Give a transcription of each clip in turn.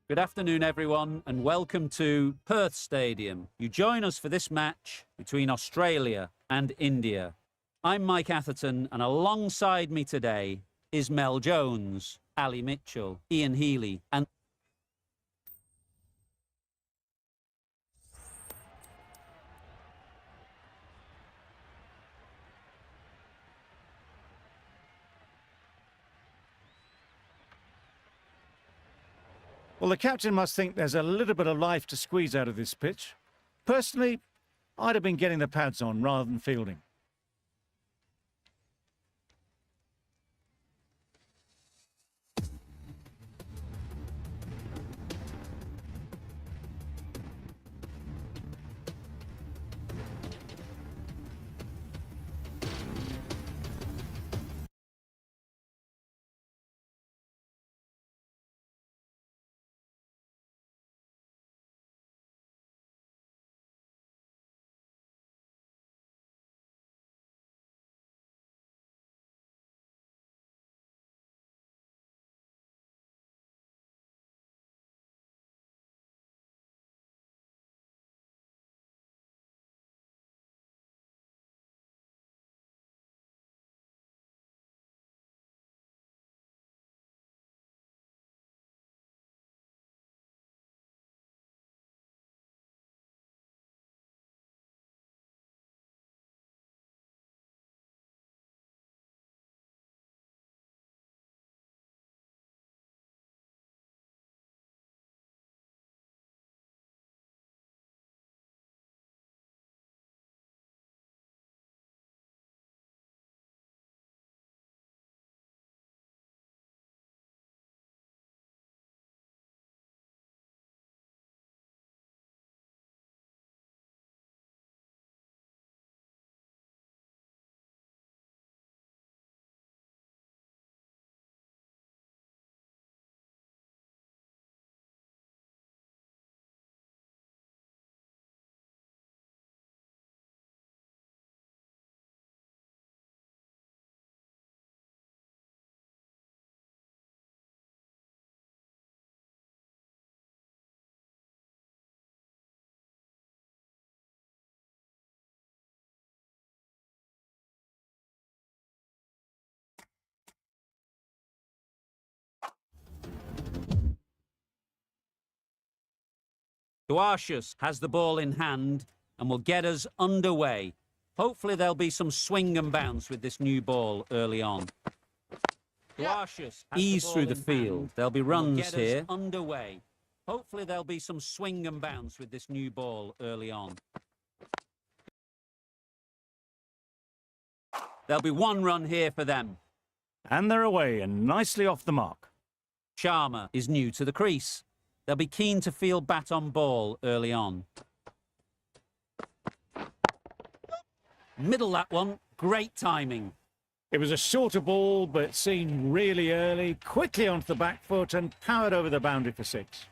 Good afternoon, everyone, and welcome to Perth Stadium. You join us for this match between Australia and India. I'm Mike Atherton, and alongside me today is Mel Jones, Ali Mitchell, Ian Healy, and... Well, the captain must think there's a little bit of life to squeeze out of this pitch. Personally, I'd have been getting the pads on rather than fielding. INDvsAUS has the ball in hand and will get us underway. Hopefully there'll be some swing and bounce with this new ball early on. INDvsAUS ease through the field. There'll be runs here. Underway. Hopefully there'll be some swing and bounce with this new ball early on. There'll be one run here for them. And they're away and nicely off the mark. Sharma is new to the crease. They'll be keen to field bat on ball early on. Middle that one. Great timing. It was a shorter ball, but seen really early, quickly onto the back foot and powered over the boundary for 6.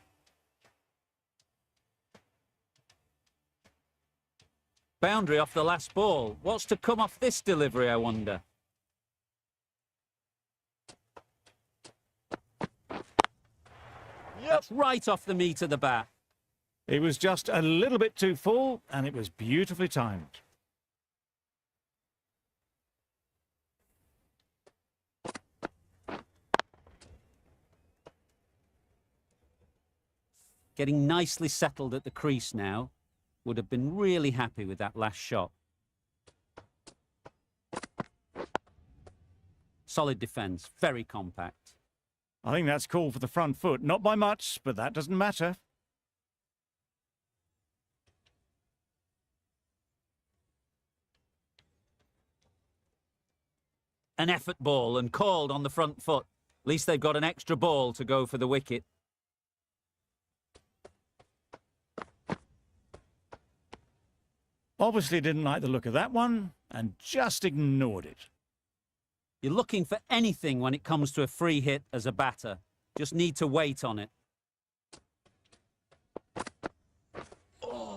Boundary off the last ball. What's to come off this delivery, I wonder? That's right off the meat of the bat. It was just a little bit too full, and it was beautifully timed. Getting nicely settled at the crease now. Would have been really happy with that last shot. Solid defence, very compact. I think that's called for the front foot. Not by much, but that doesn't matter. An effort ball and called on the front foot. At least they've got an extra ball to go for the wicket. Obviously didn't like the look of that one and just ignored it. You're looking for anything when it comes to a free hit as a batter. Just need to wait on it.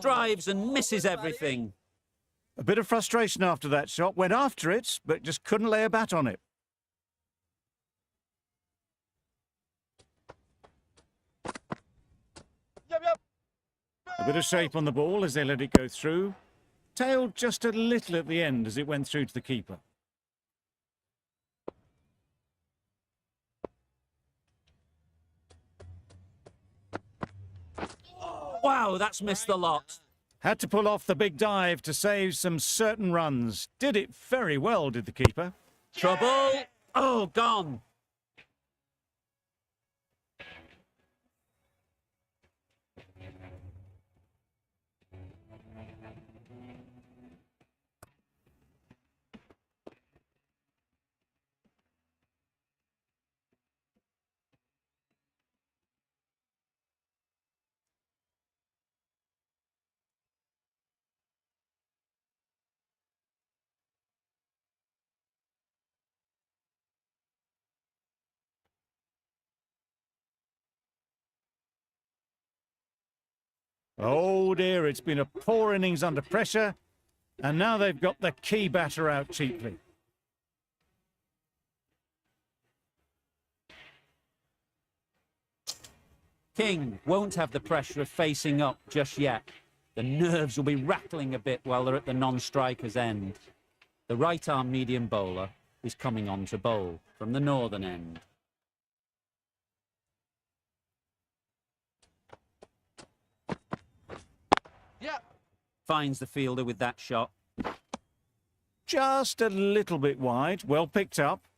Drives and misses everything. A bit of frustration after that shot. Went after it, but just couldn't lay a bat on it. A bit of shape on the ball as they let it go through. Tailed just a little at the end as it went through to the keeper. Wow, that's missed the lot. Had to pull off the big dive to save some certain runs. Did it very well, did the keeper. Trouble. Oh, gone. Oh dear, it's been a poor innings under pressure. And now they've got the key batter out cheaply. King won't have the pressure of facing up just yet. The nerves will be rattling a bit while they're at the non-striker's end. The right-arm medium bowler is coming on to bowl from the northern end. Yeah. Finds the fielder with that shot. Just a little bit wide, well picked up.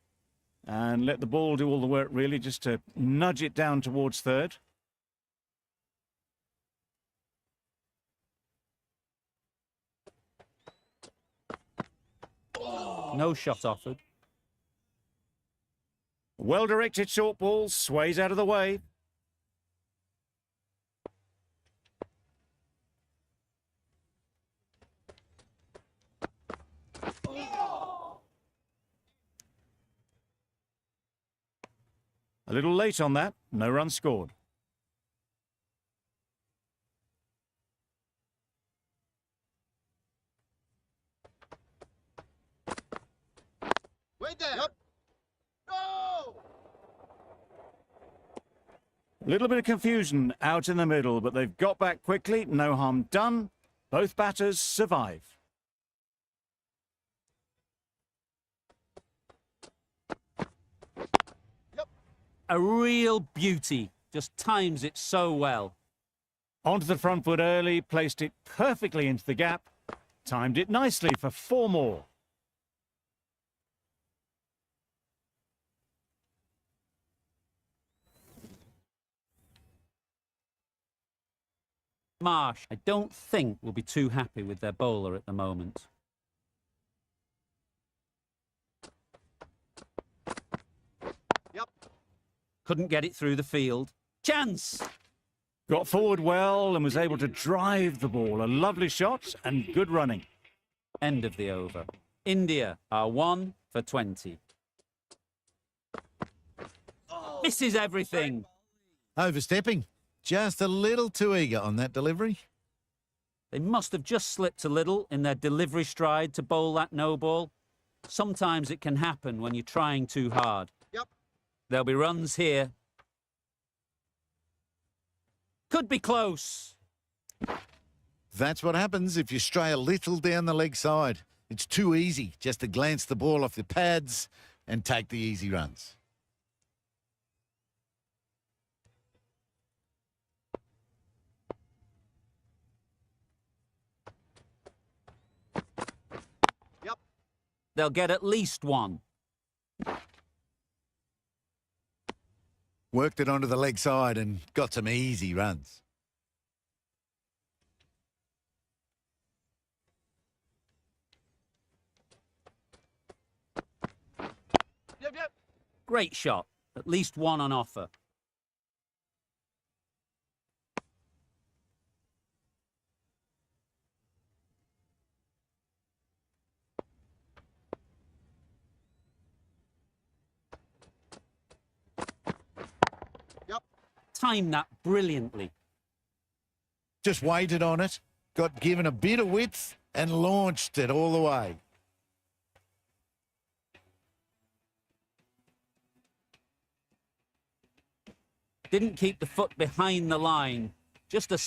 And let the ball do all the work really, just to nudge it down towards third. No shot offered. Well-directed short ball, sways out of the way. A little late on that, no run scored. Wait there. Yep. Go! A little bit of confusion out in the middle, but they've got back quickly, no harm done. Both batters survive. A real beauty. Just times it so well. Onto the front foot early, placed it perfectly into the gap. Timed it nicely for 4 more. Marsh, I don't think, will be too happy with their bowler at the moment. Yep. Couldn't get it through the field. Chance! Got forward well and was able to drive the ball. A lovely shot and good running. End of the over. India are 1 for 20. Misses everything. Overstepping. Just a little too eager on that delivery. They must have just slipped a little in their delivery stride to bowl that no ball. Sometimes it can happen when you're trying too hard. Yep. There'll be runs here. Could be close. That's what happens if you stray a little down the leg side. It's too easy just to glance the ball off the pads and take the easy runs. Yep. They'll get at least one. Worked it onto the leg side and got some easy runs. Yep. Great shot. At least one on offer. Yep. Timed that brilliantly. Just waited on it, got given a bit of width and launched it all the way. Didn't keep the foot behind the line. Just a...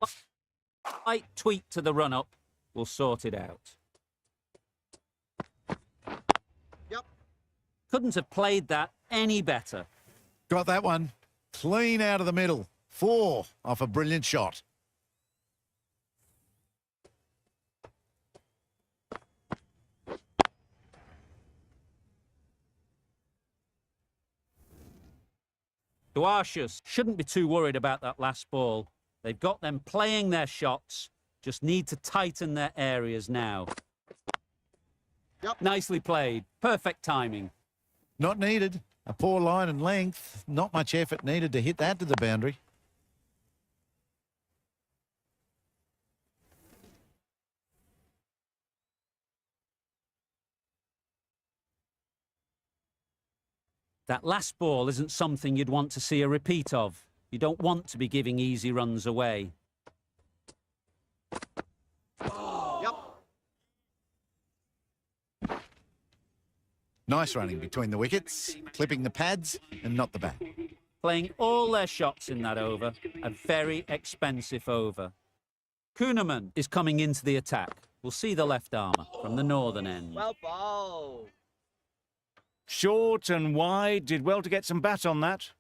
Slight tweak to the run-up will sort it out. Yep. Couldn't have played that any better. Got that one. Clean out of the middle. 4 off a brilliant shot. INDvsAUS shouldn't be too worried about that last ball. They've got them playing their shots, just need to tighten their areas now. Yep. Nicely played. Perfect timing. Not needed. A poor line and length. Not much effort needed to hit that to the boundary. That last ball isn't something you'd want to see a repeat of. You don't want to be giving easy runs away. Yep. Nice running between the wickets, clipping the pads and not the bat. Playing all their shots in that over. A very expensive over. Kuhnemann is coming into the attack. We'll see the left armour from the northern end. Well bowled. Short and wide. Did well to get some bat on that.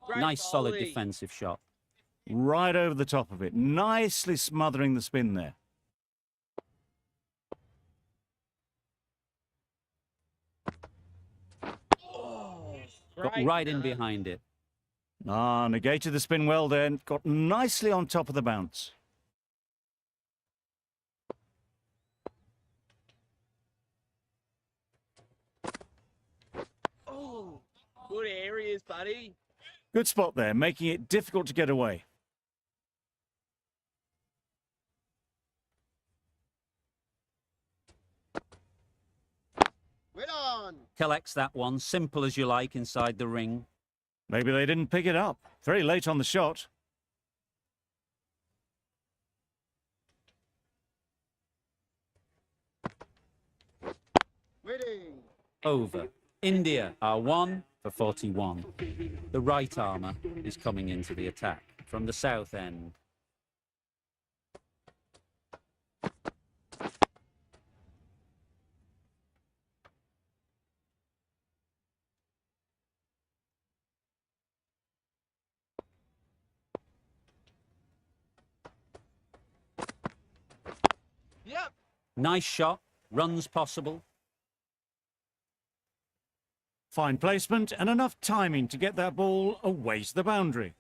Great Nice solid volley. defensive shot. Right over the top of it. Nicely smothering the spin there. Got Great right in run. behind it. Ah, negated the spin well there. Got nicely on top of the bounce. Oh, good areas, buddy. Good spot there, making it difficult to get away. Wait on. Collects that one, simple as you like, inside the ring. Maybe they didn't pick it up. Very late on the shot. Waiting. Over. India are 1 for 41. The right armour is coming into the attack from the south end. Yep. Nice shot. Runs possible. Fine placement and enough timing to get that ball away to the boundary.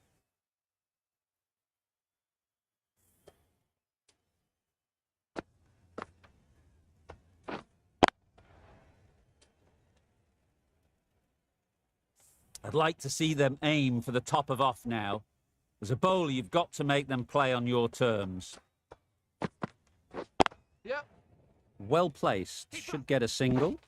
I'd like to see them aim for the top of off now. As a bowler, you've got to make them play on your terms. Yep. Well placed. Should get a single.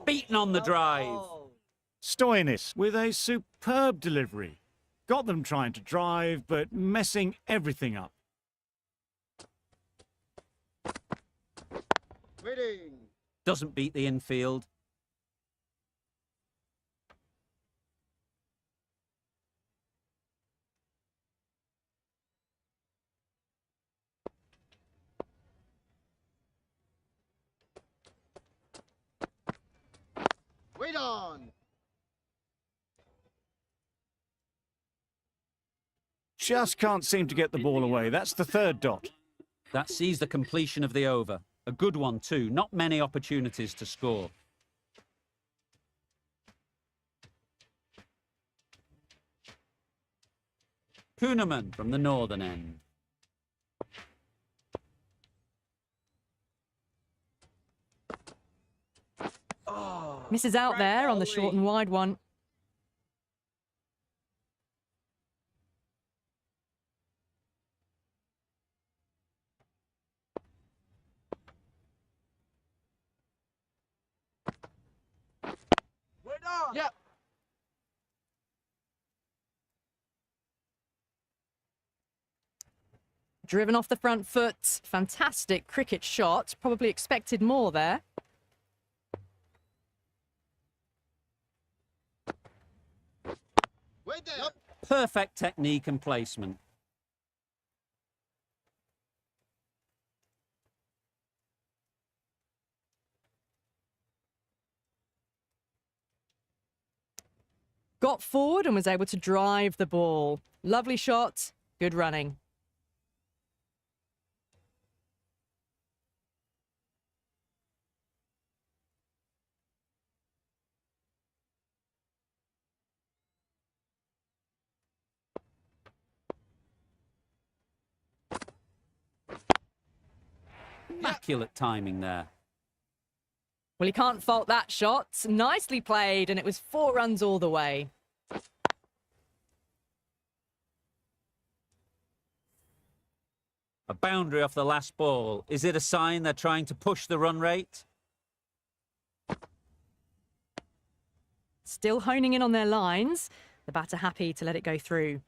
Beaten on the drive. Oh, Stoinis with a superb delivery. Got them trying to drive, but messing everything up. waiting. Doesn't beat the infield. Wait on. Just can't seem to get the ball away. That's the third dot. That sees the completion of the over. A good one too. Not many opportunities to score. Kuhnemann from the northern end. Misses out Great there on the volley. short and wide one. Yep. Driven off the front foot. Fantastic cricket shot. Probably expected more there. Way down. Perfect technique and placement. Got forward and was able to drive the ball. Lovely shot. Good running. Immaculate timing there. Well, he can't fault that shot. Nicely played, and it was 4 runs all the way. A boundary off the last ball. Is it a sign they're trying to push the run rate? Still honing in on their lines. The batter happy to let it go through.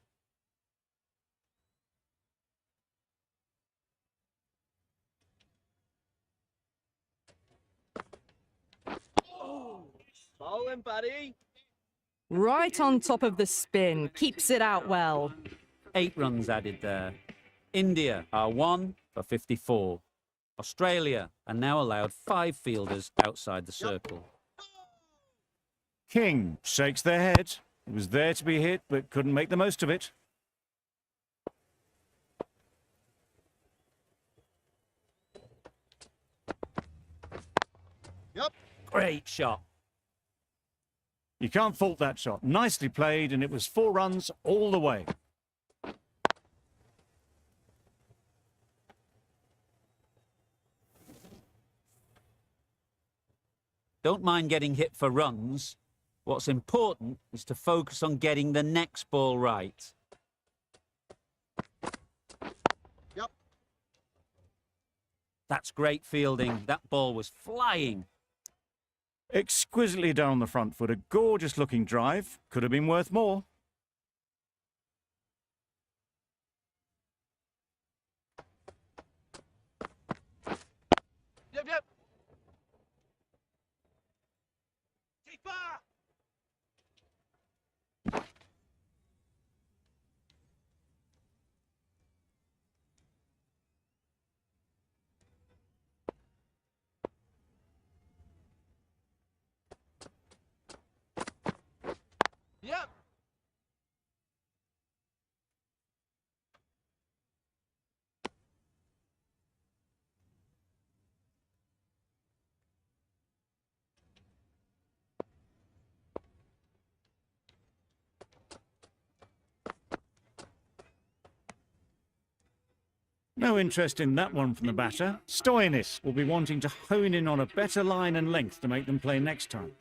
Bowling, buddy. Right on top of the spin. Keeps it out well. 8 runs added there. India are 1 for 54. Australia are now allowed 5 fielders outside the circle. King shakes their head. It was there to be hit, but couldn't make the most of it. Yep. Great shot. You can't fault that shot. Nicely played, and it was 4 runs all the way. Don't mind getting hit for runs. What's important is to focus on getting the next ball right. Yep. That's great fielding. That ball was flying. Exquisitely down the front foot. A gorgeous-looking drive. Could have been worth more. Yep, yep. Keeper. Yep. No interest in that one from the batter. Stoinis will be wanting to hone in on a better line and length to make them play next time.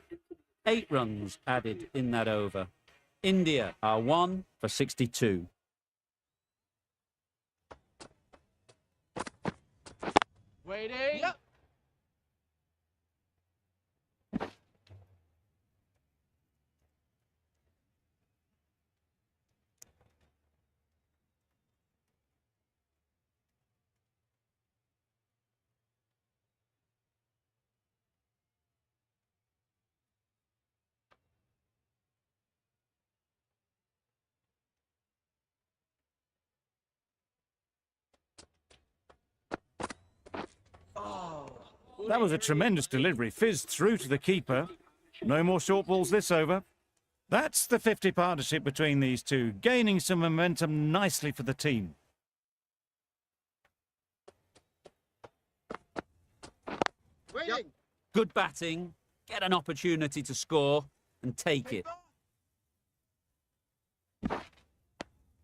8 runs added in that over. India are 1 for 62. Waiting. Yep. That was a tremendous delivery. Fizzed through to the keeper. No more short balls this over. That's the 50 partnership between these two, gaining some momentum nicely for the team. Waiting. Yep. Good batting. Get an opportunity to score and take it.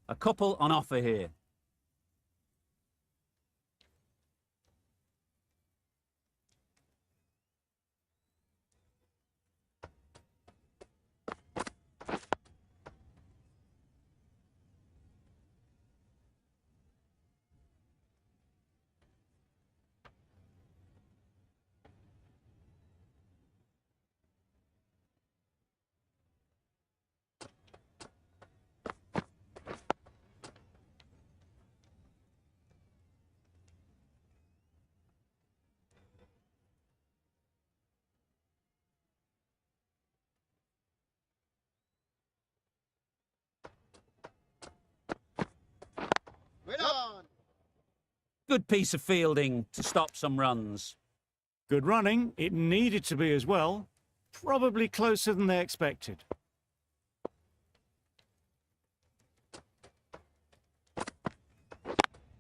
A couple on offer here. Good piece of fielding to stop some runs. Good running. It needed to be as well. Probably closer than they expected.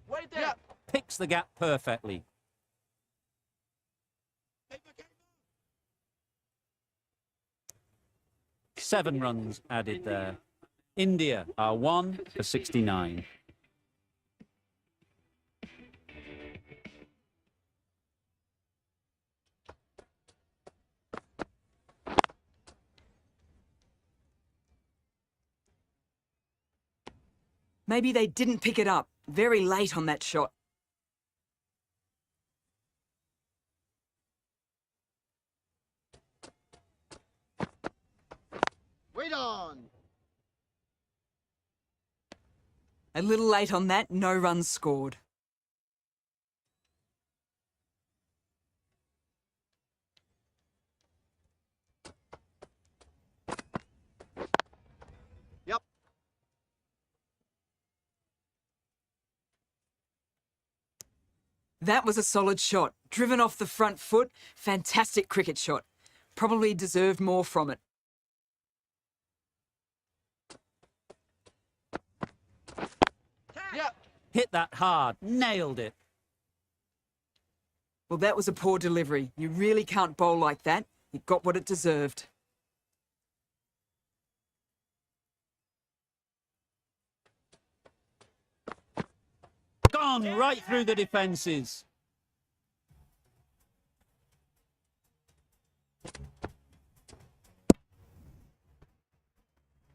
Wait there. Yep. Picks the gap perfectly. Keeper. 7 runs added there. India are 1 for 69. Maybe they didn't pick it up. Very late on that shot. Wait on. A little late on that, no runs scored. Yep. That was a solid shot. Driven off the front foot. Fantastic cricket shot. Probably deserved more from it. Yep. Hit that hard. Nailed it. Well, that was a poor delivery. You really can't bowl like that. It got what it deserved. Gone right through the defences.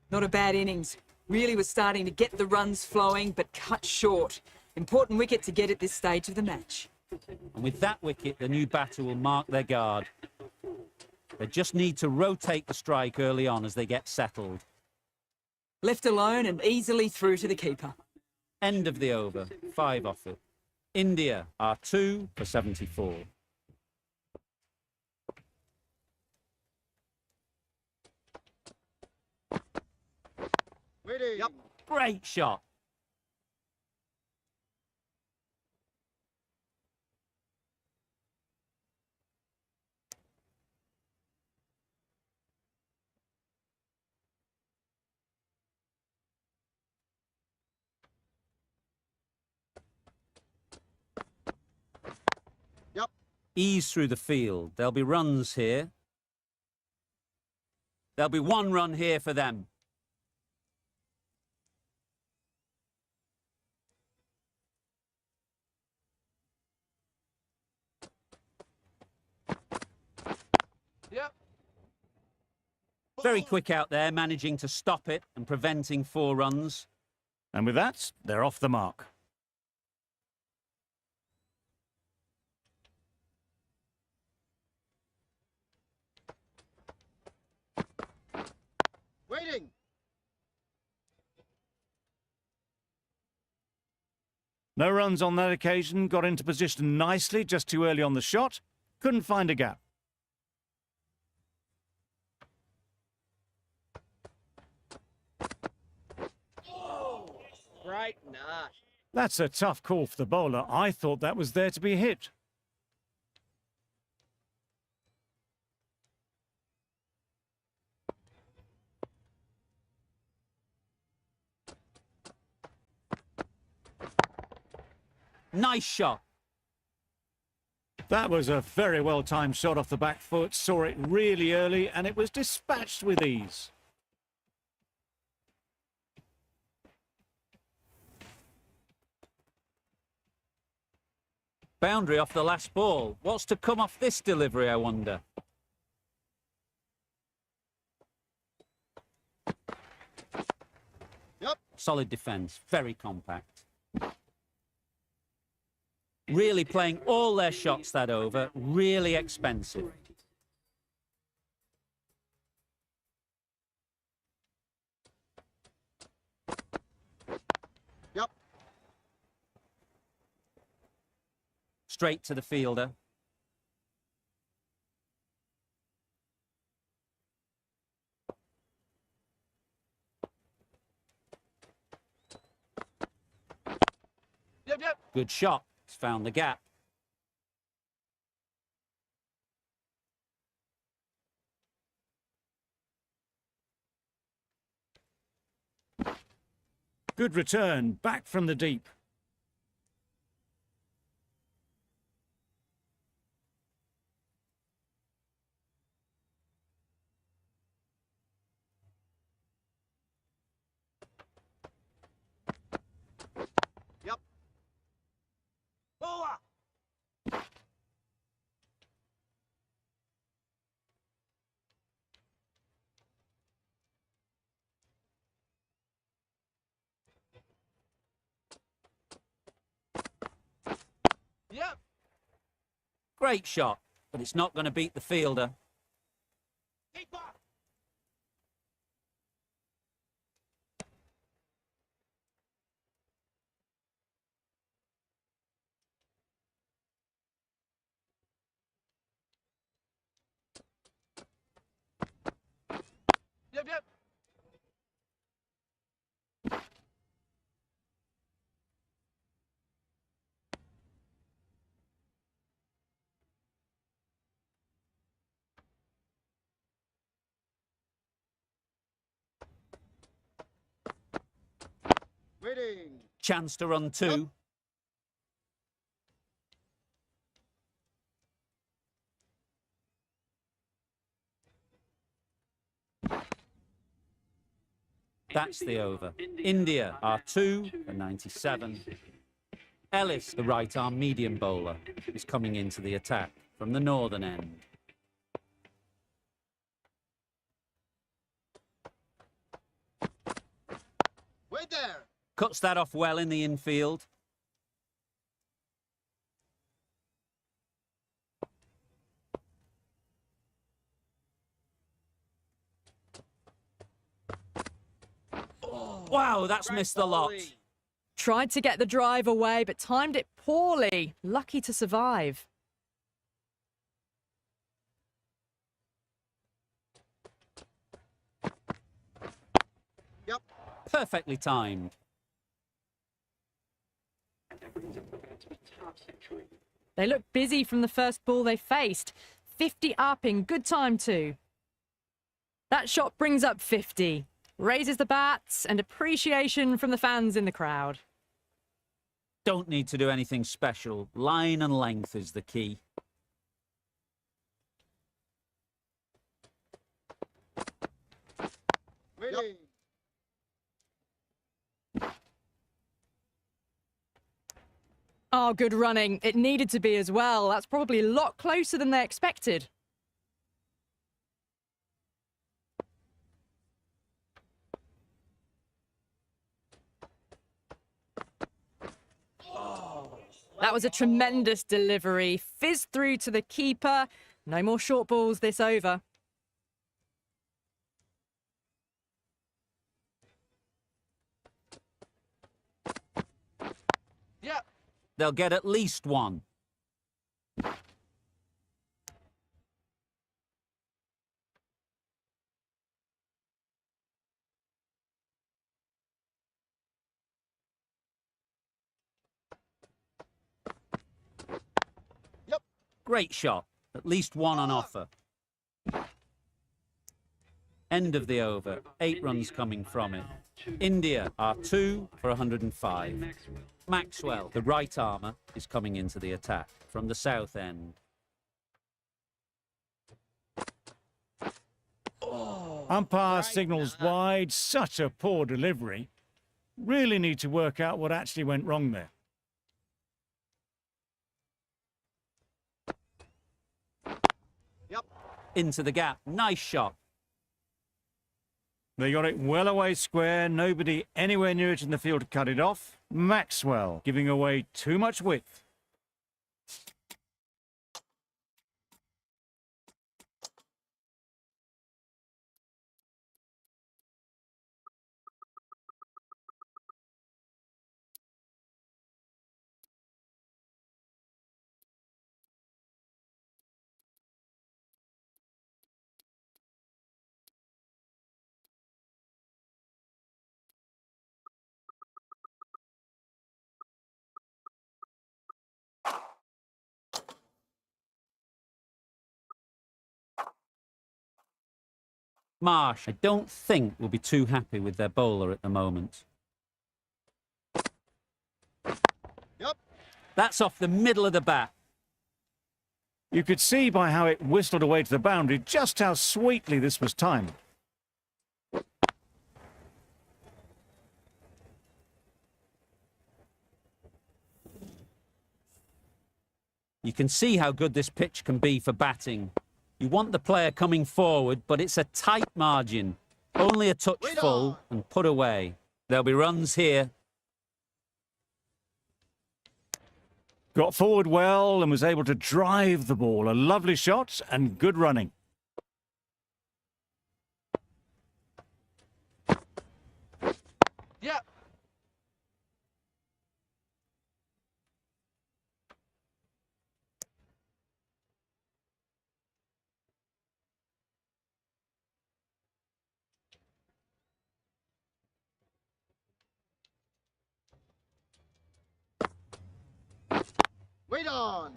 Not a bad innings. Really was starting to get the runs flowing, but cut short. Important wicket to get at this stage of the match. And with that wicket, the new batter will mark their guard. They just need to rotate the strike early on as they get settled. Left alone and easily through to the keeper. End of the over. 5 off it. India are 2 for 74. Waiting. Yep. Great shot. Yep. Ease through the field. There'll be runs here. There'll be 1 run here for them. Yep. Very quick out there, managing to stop it and preventing 4 runs. And with that, they're off the mark. Waiting. No runs on that occasion. Got into position nicely, just too early on the shot. Couldn't find a gap. Right. Nah. That's a tough call for the bowler. I thought that was there to be hit. Nice shot. That was a very well-timed shot off the back foot. Saw it really early and it was dispatched with ease. Boundary off the last ball. What's to come off this delivery, I wonder? Yep. Solid defence. Very compact. Really playing all their shots that over. Really expensive. Yep. Straight to the fielder. Yep. Good shot. He's found the gap. Good return, back from the deep. Yep. Bowler. Yep. Great shot, but it's not going to beat the fielder. Keeper. Yep, yep. Waiting. Chance to run two. That's the over. India are 2 for 97. Ellis, the right-arm medium bowler, is coming into the attack from the northern end. Wait there. Cuts that off well in the infield. Wow, that's missed the lot. Tried to get the drive away, but timed it poorly. Lucky to survive. Yep. Perfectly timed. They look busy from the first ball they faced. 50 up in good time too. That shot brings up 50. Raises the bats and appreciation from the fans in the crowd. Don't need to do anything special. Line and length is the key. Waiting. Oh, good running. It needed to be as well. That's probably a lot closer than they expected. That was a tremendous delivery. Fizzed through to the keeper. No more short balls this over. Yep. They'll get at least one. Yep. Great shot. At least one on offer. End of the over. 8 runs coming from it. India are 2 for 105. Maxwell, the right armour, is coming into the attack from the south end. Umpire signals wide. Such a poor delivery. Really need to work out what actually went wrong there. Yep. Into the gap. Nice shot. They got it well away square. Nobody anywhere near it in the field to cut it off. Maxwell giving away too much width. Marsh, I don't think, will be too happy with their bowler at the moment. Yep. That's off the middle of the bat. You could see by how it whistled away to the boundary just how sweetly this was timed. You can see how good this pitch can be for batting. You want the player coming forward, but it's a tight margin. Only a touch Wait full on. and put away. There'll be runs here. Got forward well and was able to drive the ball. A lovely shot and good running. Yep. Wait on.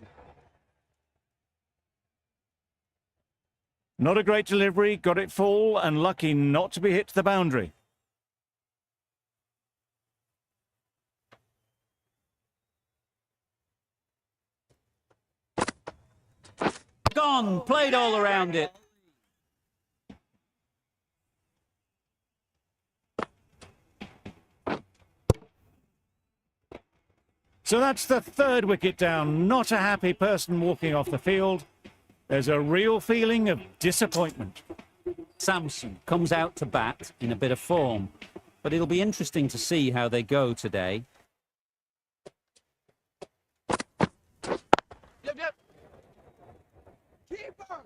Not a great delivery, got it full and lucky not to be hit to the boundary. Gone, played all around it. So that's the third wicket down. Not a happy person walking off the field. There's a real feeling of disappointment. Samson comes out to bat in a bit of form, but it'll be interesting to see how they go today. Yep. Keeper.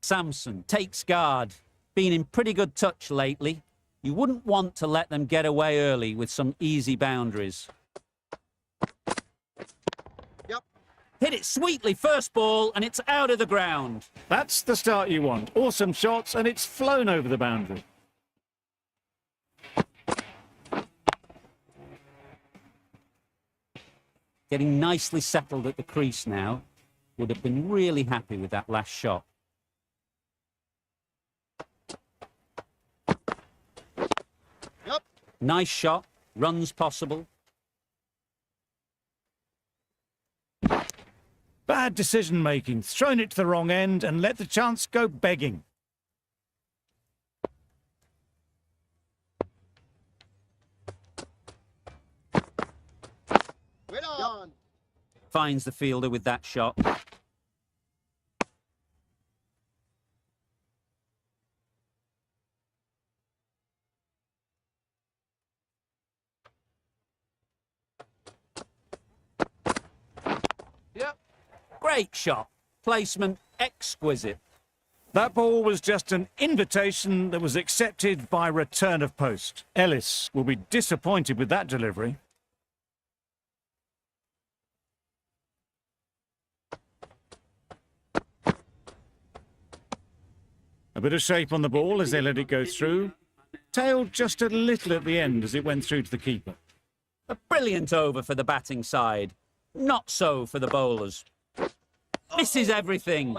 Samson takes guard. Been in pretty good touch lately. You wouldn't want to let them get away early with some easy boundaries. Yep. Hit it sweetly first ball and it's out of the ground. That's the start you want. Awesome shots and it's flown over the boundary. Getting nicely settled at the crease now. Would have been really happy with that last shot. Yep. Nice shot. Runs possible. Bad decision making. Thrown it to the wrong end and let the chance go begging. Wait on. Finds the fielder with that shot. Yep. Great shot. Placement exquisite. That ball was just an invitation that was accepted by return of post. Ellis will be disappointed with that delivery. A bit of shape on the ball as they let it go through. Tailed just a little at the end as it went through to the keeper. A brilliant over for the batting side. Not so for the bowlers. Misses everything.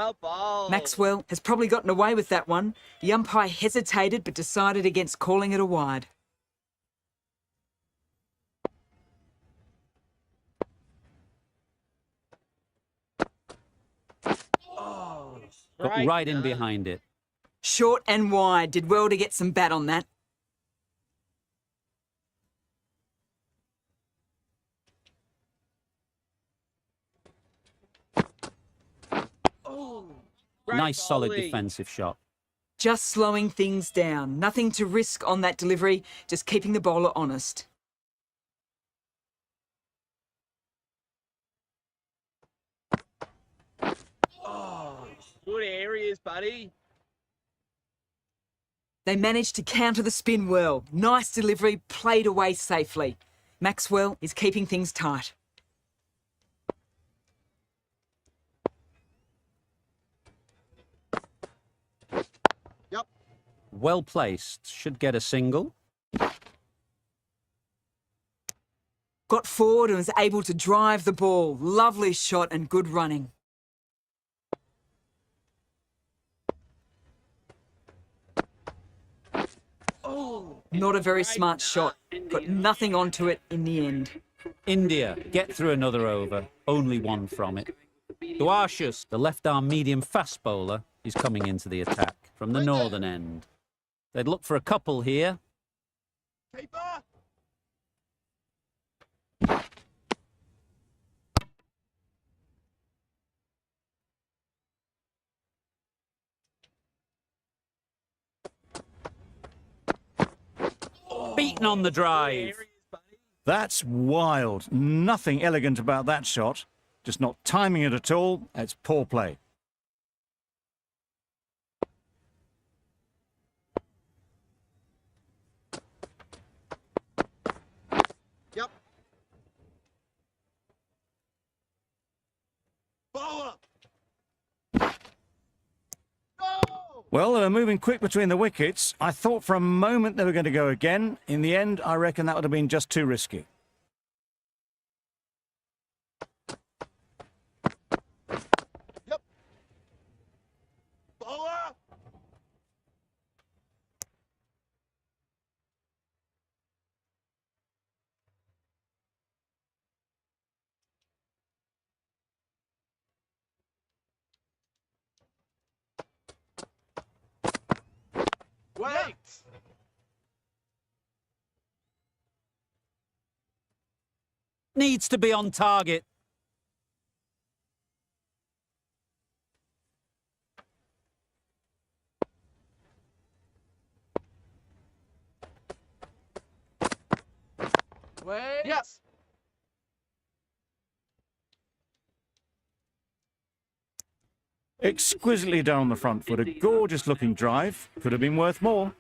Maxwell has probably gotten away with that one. The umpire hesitated but decided against calling it a wide. Got right in behind it. Short and wide. Did well to get some bat on that. Nice solid defensive shot. Just slowing things down. Nothing to risk on that delivery. Just keeping the bowler honest. Good areas, buddy. They managed to counter the spin well. Nice delivery, played away safely. Maxwell is keeping things tight. Yep. Well placed. Should get a single. Got forward and was able to drive the ball. Lovely shot and good running. Not a very smart shot. Got nothing onto it in the end. India get through another over, only one from it. Duashus, the left-arm medium fast bowler, is coming into the attack from the northern end. They'd look for a couple here. Keeper! Beaten on the drive. Areas, buddy. That's wild. Nothing elegant about that shot. Just not timing it at all. It's poor play. Yep. Bowler! Go! Well, they were moving quick between the wickets. I thought for a moment they were going to go again. In the end, I reckon that would have been just too risky. Yep. Bowler! Wait! Needs to be on target. Wait! Yes! Exquisitely down the front foot. A gorgeous looking drive. Could have been worth more.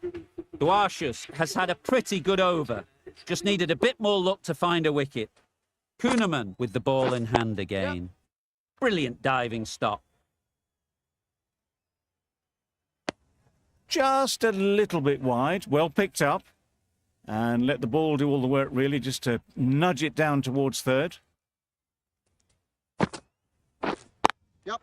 Duashus has had a pretty good over. Just needed a bit more luck to find a wicket. Kuhneman with the ball in hand again. Brilliant diving stop. Just a little bit wide. Well picked up. And let the ball do all the work, really, just to nudge it down towards third. Yep.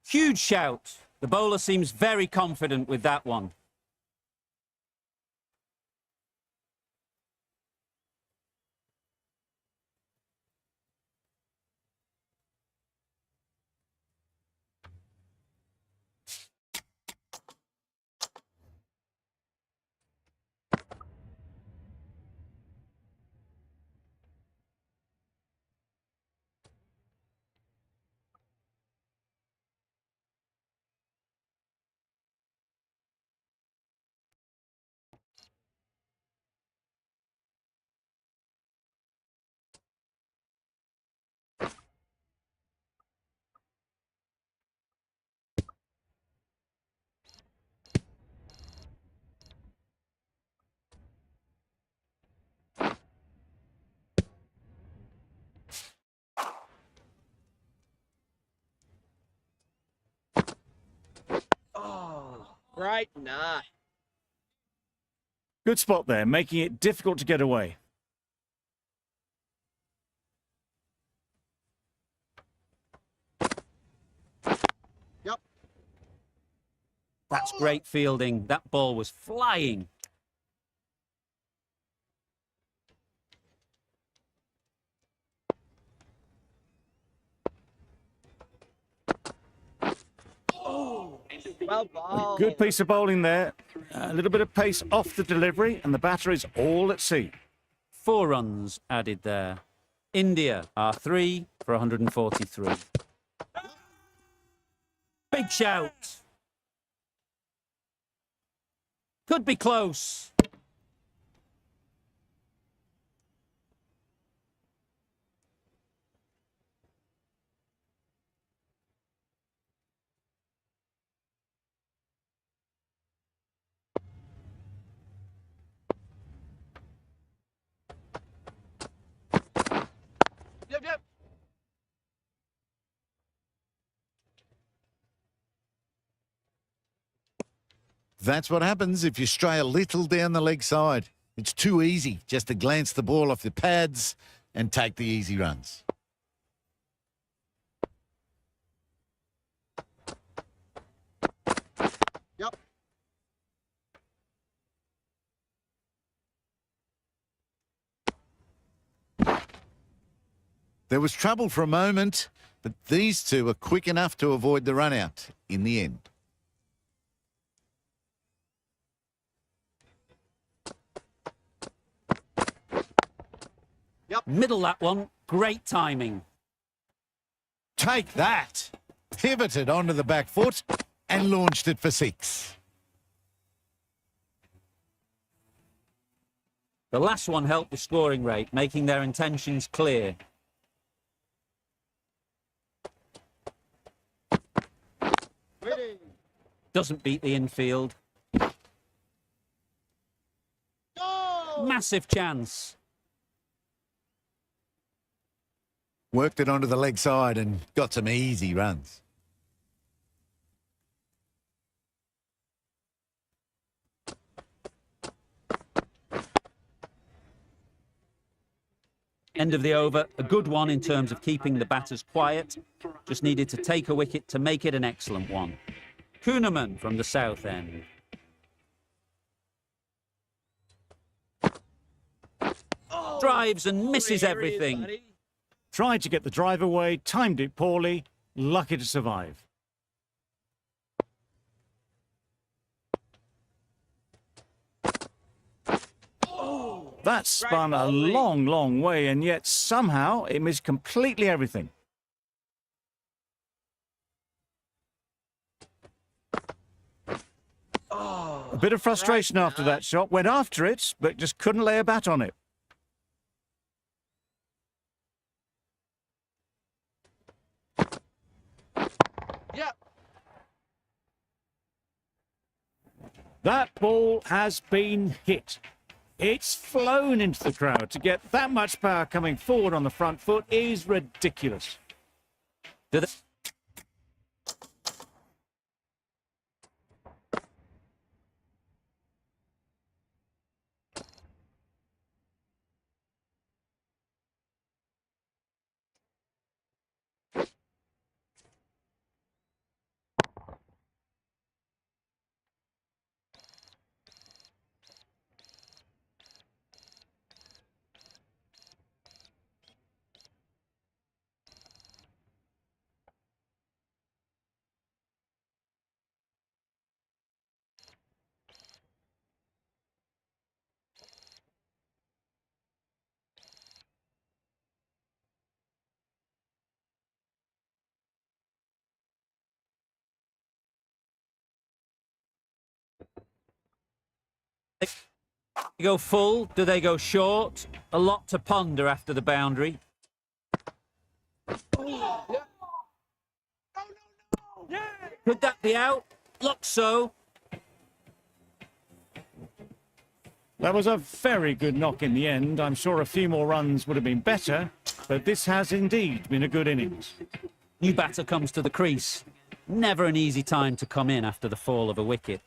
Huge shout. The bowler seems very confident with that one. Oh, great night. Good spot there, making it difficult to get away. Yep. That's great fielding. That ball was flying. Well bowled. Good piece of bowling there. A little bit of pace off the delivery, and the batter is all at sea. 4 runs added there. India are 3 for 143. Big shout. Could be close. Yep, yep. That's what happens if you stray a little down the leg side. It's too easy just to glance the ball off the pads and take the easy runs. Yep. There was trouble for a moment, but these two are quick enough to avoid the run out in the end. Middle that one. Great timing. Take that. Pivoted onto the back foot and launched it for 6. The last one helped the scoring rate, making their intentions clear. Waiting. Doesn't beat the infield. Go! Massive chance. Worked it onto the leg side and got some easy runs. End of the over. A good one in terms of keeping the batters quiet. Just needed to take a wicket to make it an excellent one. Kuhneman from the south end. Drives and misses There he is, everything. buddy. Tried to get the drive away, timed it poorly, lucky to survive. That spun a long, long way, and yet somehow it missed completely everything. A bit of frustration after that shot. Went after it, but just couldn't lay a bat on it. Yep. That ball has been hit. It's flown into the crowd. To get that much power coming forward on the front foot is ridiculous. Do they- They go full? Do they go short? A lot to ponder after the boundary. Could that be out? Looks so. That was a very good knock in the end. I'm sure a few more runs would have been better, but this has indeed been a good innings. New batter comes to the crease. Never an easy time to come in after the fall of a wicket.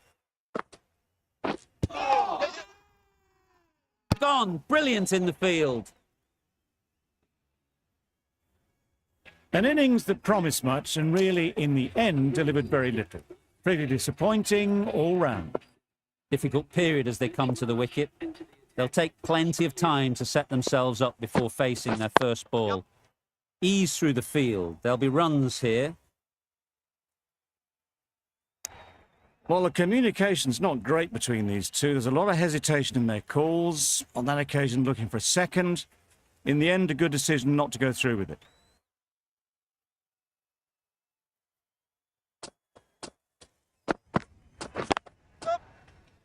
Gone. Brilliant in the field. An innings that promised much and really, in the end, delivered very little. Pretty disappointing all round. Difficult period as they come to the wicket. They'll take plenty of time to set themselves up before facing their first ball. Ease through the field. There'll be runs here. Well, the communication's not great between these two. There's a lot of hesitation in their calls. On that occasion, looking for a second. In the end, a good decision not to go through with it.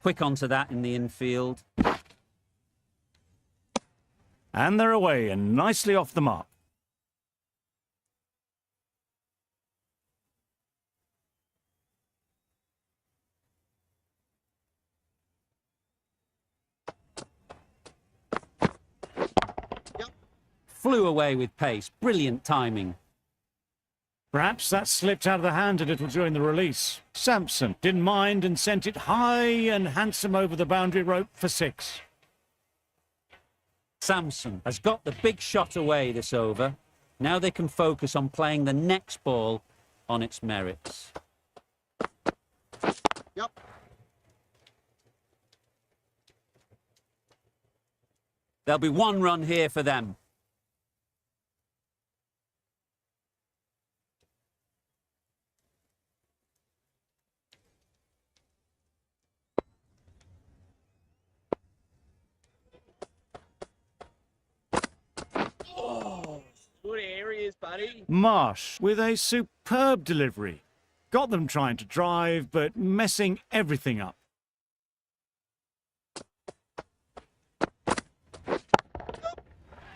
Quick onto that in the infield. And they're away and nicely off the mark. Flew away with pace. Brilliant timing. Perhaps that slipped out of the hand a little during the release. Sampson didn't mind and sent it high and handsome over the boundary rope for 6. Sampson has got the big shot away this over. Now they can focus on playing the next ball on its merits. Yep. There'll be 1 run here for them. Good areas, buddy. Marsh with a superb delivery. Got them trying to drive, but messing everything up.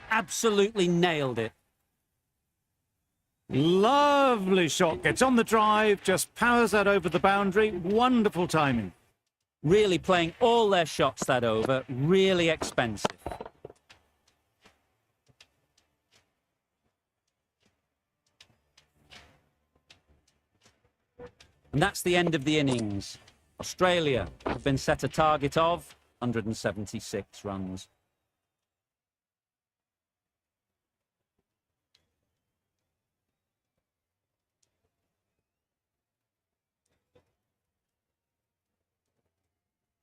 Absolutely nailed it. Lovely shot. Gets on the drive, just powers that over the boundary. Wonderful timing. Really playing all their shots that over. Really expensive. And that's the end of the innings. Australia have been set a target of 176 runs.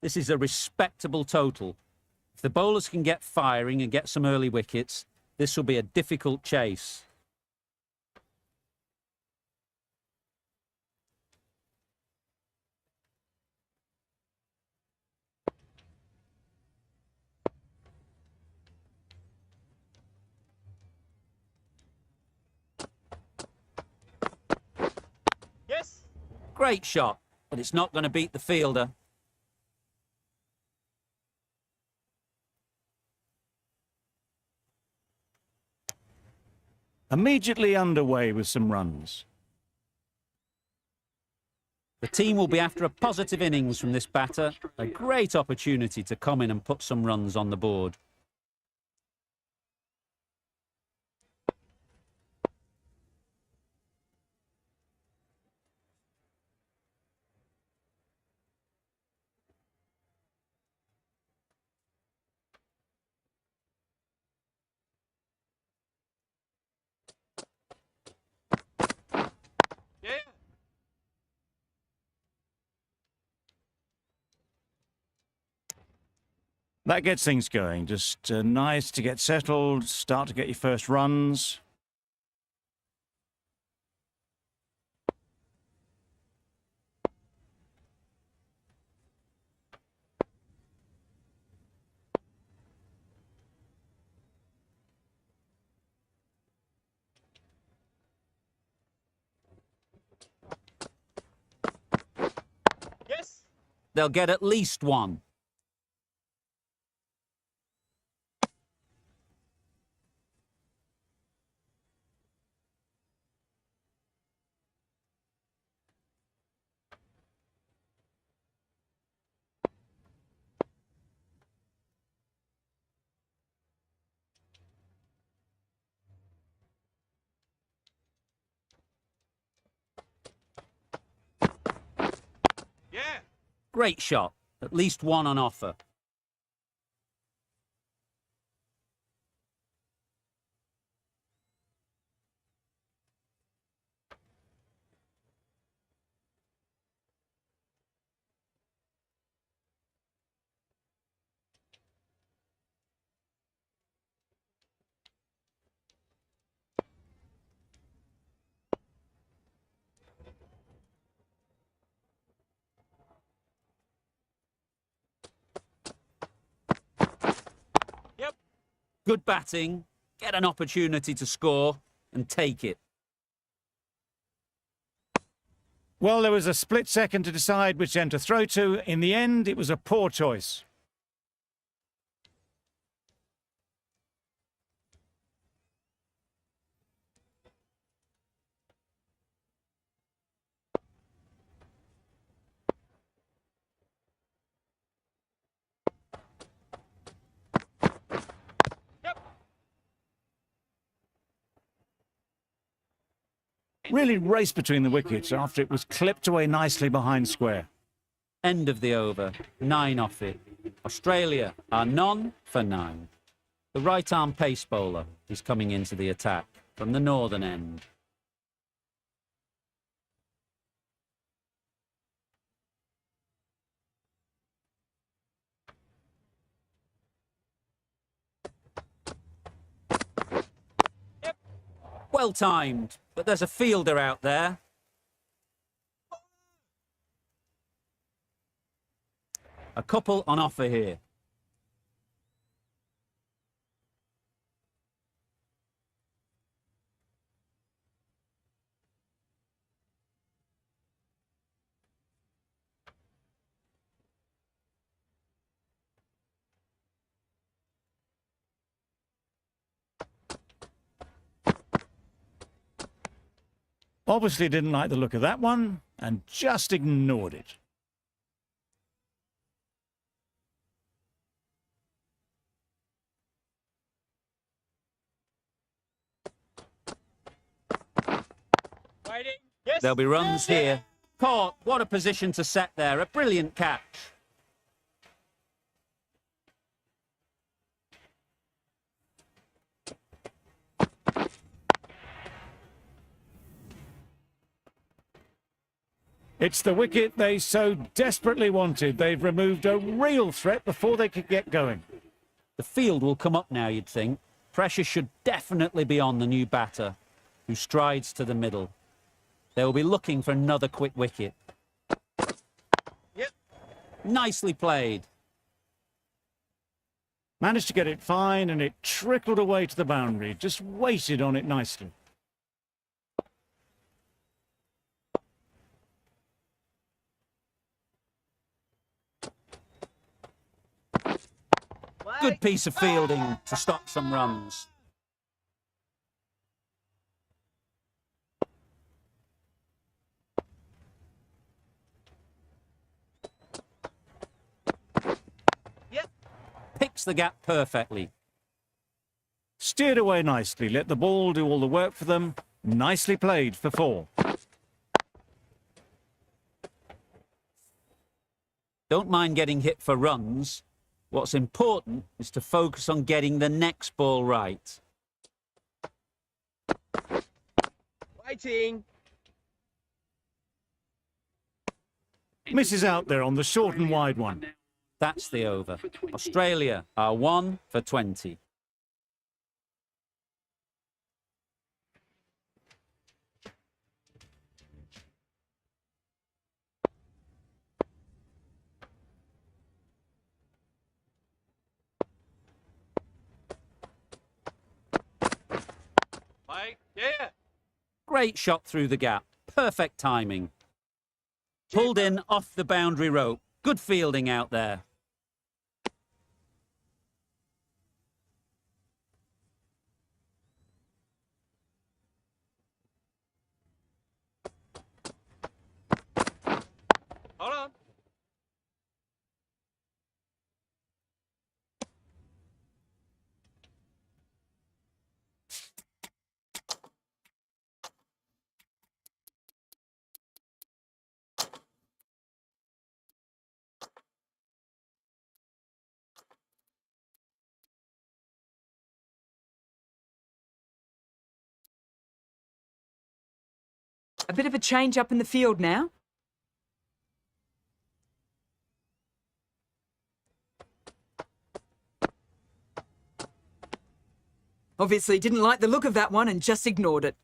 This is a respectable total. If the bowlers can get firing and get some early wickets, this will be a difficult chase. Yes. Great shot, but it's not going to beat the fielder. Immediately underway with some runs. The team will be after a positive innings from this batter. A great opportunity to come in and put some runs on the board. Yeah. That gets things going. Just nice to get settled, start to get your first runs. Yes. They'll get at least 1. Yeah. Great shot. At least 1 on offer. Yep. Good batting. Get an opportunity to score and take it. Well, there was a split second to decide which end to throw to. In the end, it was a poor choice. really raced between the wickets after it was clipped away nicely behind square. End of the over. 9 off it. Australia are none for 9. The right-arm pace bowler is coming into the attack from the northern end. Well timed, but there's a fielder out there. A couple on offer here. Obviously didn't like the look of that one and just ignored it. Waiting. Yes. There'll be runs here. Caught. What a position to set there. A brilliant catch. It's the wicket they so desperately wanted. They've removed a real threat before they could get going. The field will come up now, you'd think. Pressure should definitely be on the new batter, who strides to the middle. They will be looking for another quick wicket. Yep. Nicely played. Managed to get it fine and it trickled away to the boundary. Just waited on it nicely. Good piece of fielding to stop some runs. Yep. Picks the gap perfectly. Steered away nicely. Let the ball do all the work for them. Nicely played for 4. Don't mind getting hit for runs. What's important is to focus on getting the next ball right. Waiting. Misses out there on the short and wide one. That's the over. Australia are 1 for 20. Wait. Yeah. Great shot through the gap. Perfect timing. Pulled in off the boundary rope. Good fielding out there. Hold on. A bit of a change up in the field now. Obviously didn't like the look of that one and just ignored it.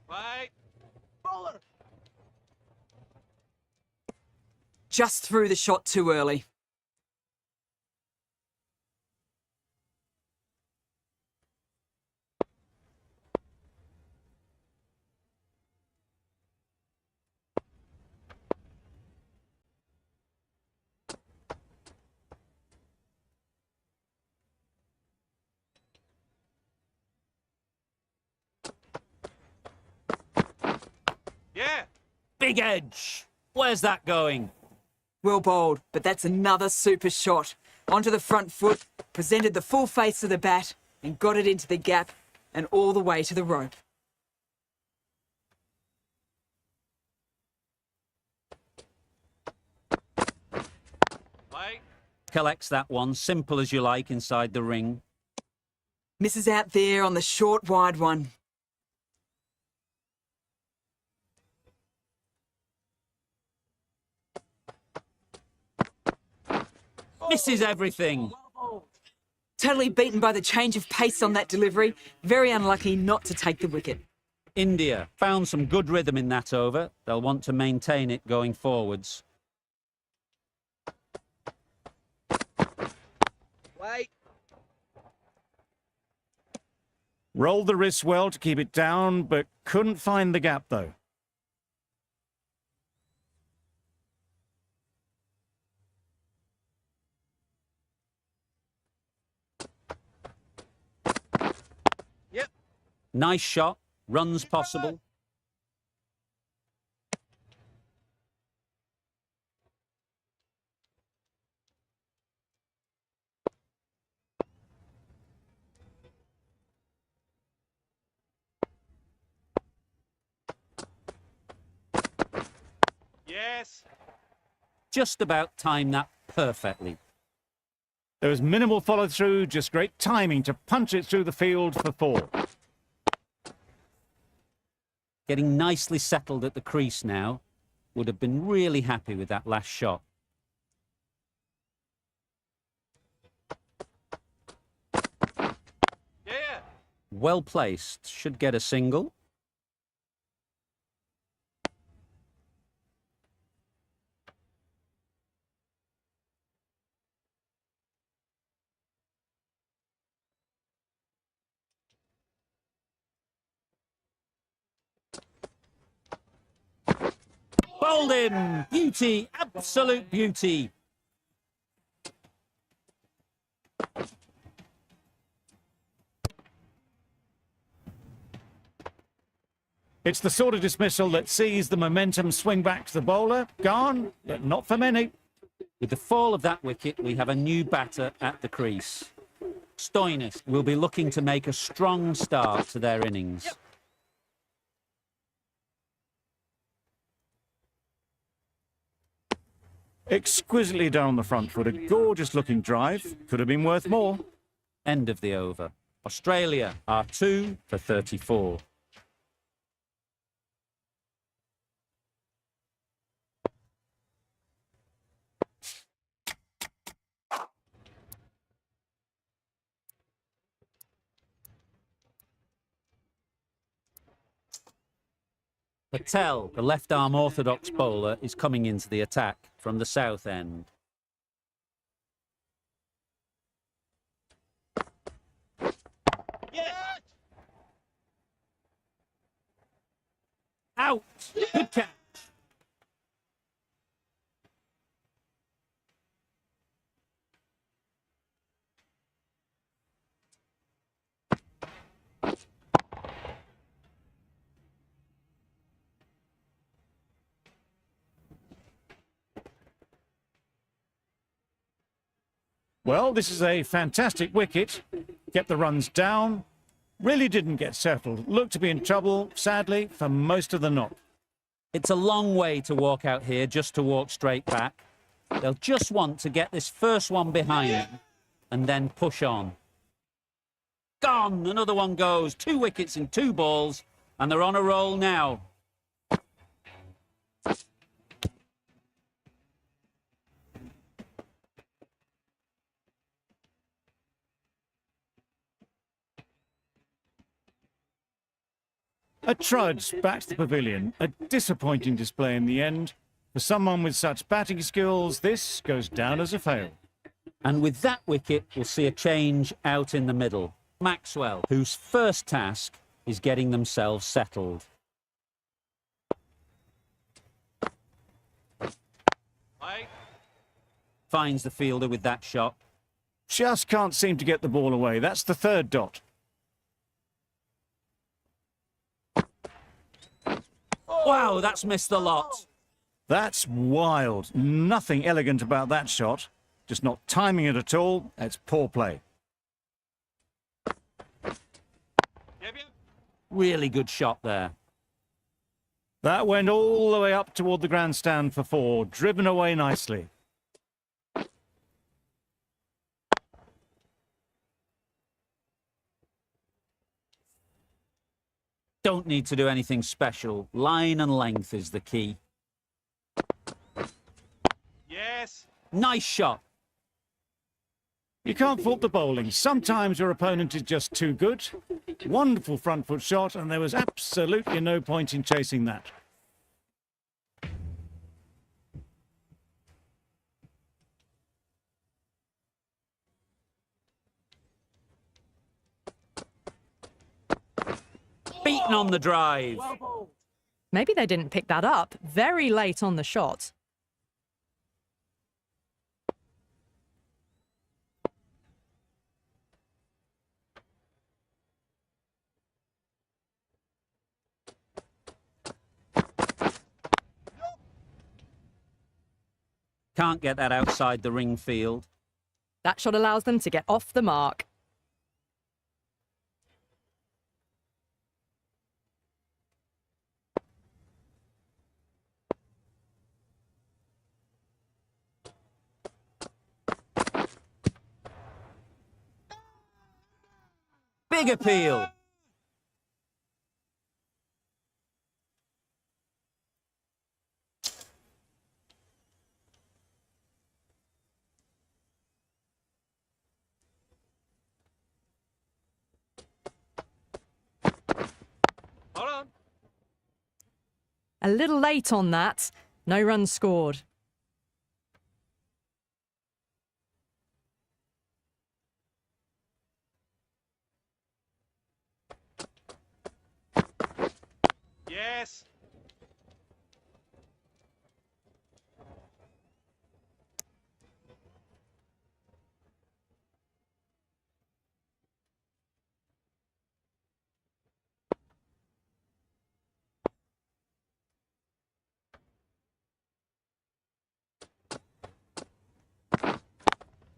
Wait. Bowler. Just threw the shot too early. Yeah. Big edge. Where's that going? Well bowled, but that's another super shot. Onto the front foot, presented the full face of the bat, and got it into the gap and all the way to the rope. Wait. Collects that one, simple as you like, inside the ring. Misses out there on the short, wide one. Misses everything. Totally beaten by the change of pace on that delivery. Very unlucky not to take the wicket. India found some good rhythm in that over. They'll want to maintain it going forwards. Wait. Rolled the wrists well to keep it down, but couldn't find the gap, though. Yep. Nice shot. Runs possible. Yes. Just about timed that perfectly. There was minimal follow-through, just great timing to punch it through the field for 4. Getting nicely settled at the crease now. Would have been really happy with that last shot. Yeah. Well placed. Should get a single. Bowled in. Beauty. Absolute beauty. It's the sort of dismissal that sees the momentum swing back to the bowler. Gone, but not for many. With the fall of that wicket, we have a new batter at the crease. Stoinis will be looking to make a strong start to their innings. Exquisitely done on the front foot. A gorgeous looking drive. Could have been worth more. End of the over. Australia are 2 for 34. Patel, the left-arm orthodox bowler, is coming into the attack from the south end. Yes. Out! Good catch. Well, this is a fantastic wicket. Kept the runs down. Really didn't get settled. Looked to be in trouble, sadly, for most of the knock. It's a long way to walk out here just to walk straight back. They'll just want to get this first one behind them and then push on. Gone! Another one goes. 2 wickets in 2 balls, and they're on a roll now. A trudge back to the pavilion. A disappointing display in the end. For someone with such batting skills, this goes down as a fail. And with that wicket, we'll see a change out in the middle. Maxwell, whose first task is getting themselves settled. Wait. Finds the fielder with that shot. Just can't seem to get the ball away. That's the 3rd dot. Wow, that's missed the lot. That's wild. Nothing elegant about that shot. Just not timing it at all. It's poor play. Yep, yep. Really good shot there. That went all the way up toward the grandstand for 4, driven away nicely. Don't need to do anything special. Line and length is the key. Yes. Nice shot. You can't fault the bowling. Sometimes your opponent is just too good. Wonderful front foot shot, and there was absolutely no point in chasing that. Beaten on the drive. Maybe they didn't pick that up very late on the shot. Can't get that outside the ring field. That shot allows them to get off the mark. Big appeal. Hold on. A little late on that. No runs scored. Yes.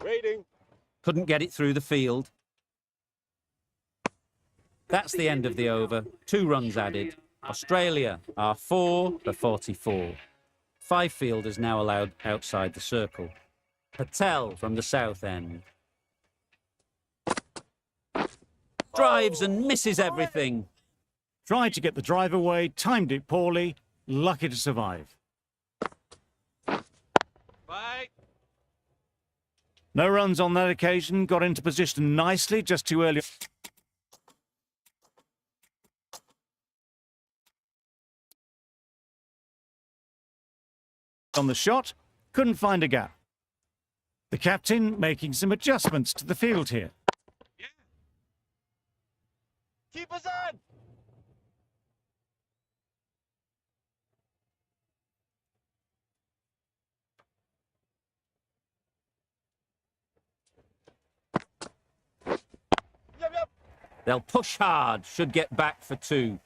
Waiting. Couldn't get it through the field. That's the end of the over. 2 runs added. Australia are 4 for 44. 5 fielders now allowed outside the circle. Patel from the south end. Drives and misses everything. Tried to get the drive away, timed it poorly, lucky to survive. Bye. No runs on that occasion, got into position nicely, just too early. On the shot, couldn't find a gap. The captain making some adjustments to the field here. Yeah. Keep us on. Yep, yep. They'll push hard, should get back for 2.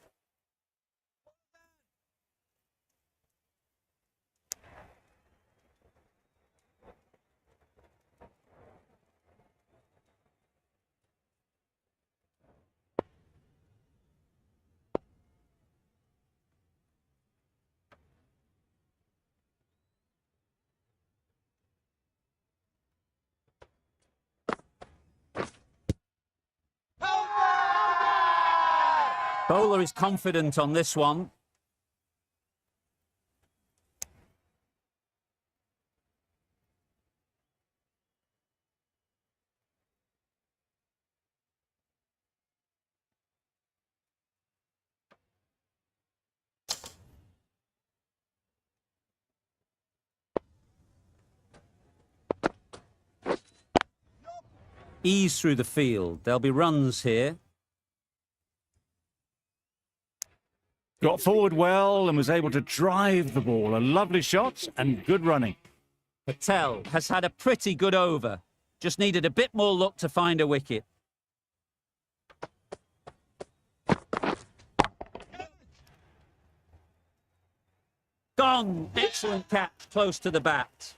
Bowler is confident on this one. Ease through the field. There'll be runs here. Got forward well and was able to drive the ball. A lovely shot and good running. Patel has had a pretty good over. Just needed a bit more luck to find a wicket. Gone. Excellent catch, close to the bat.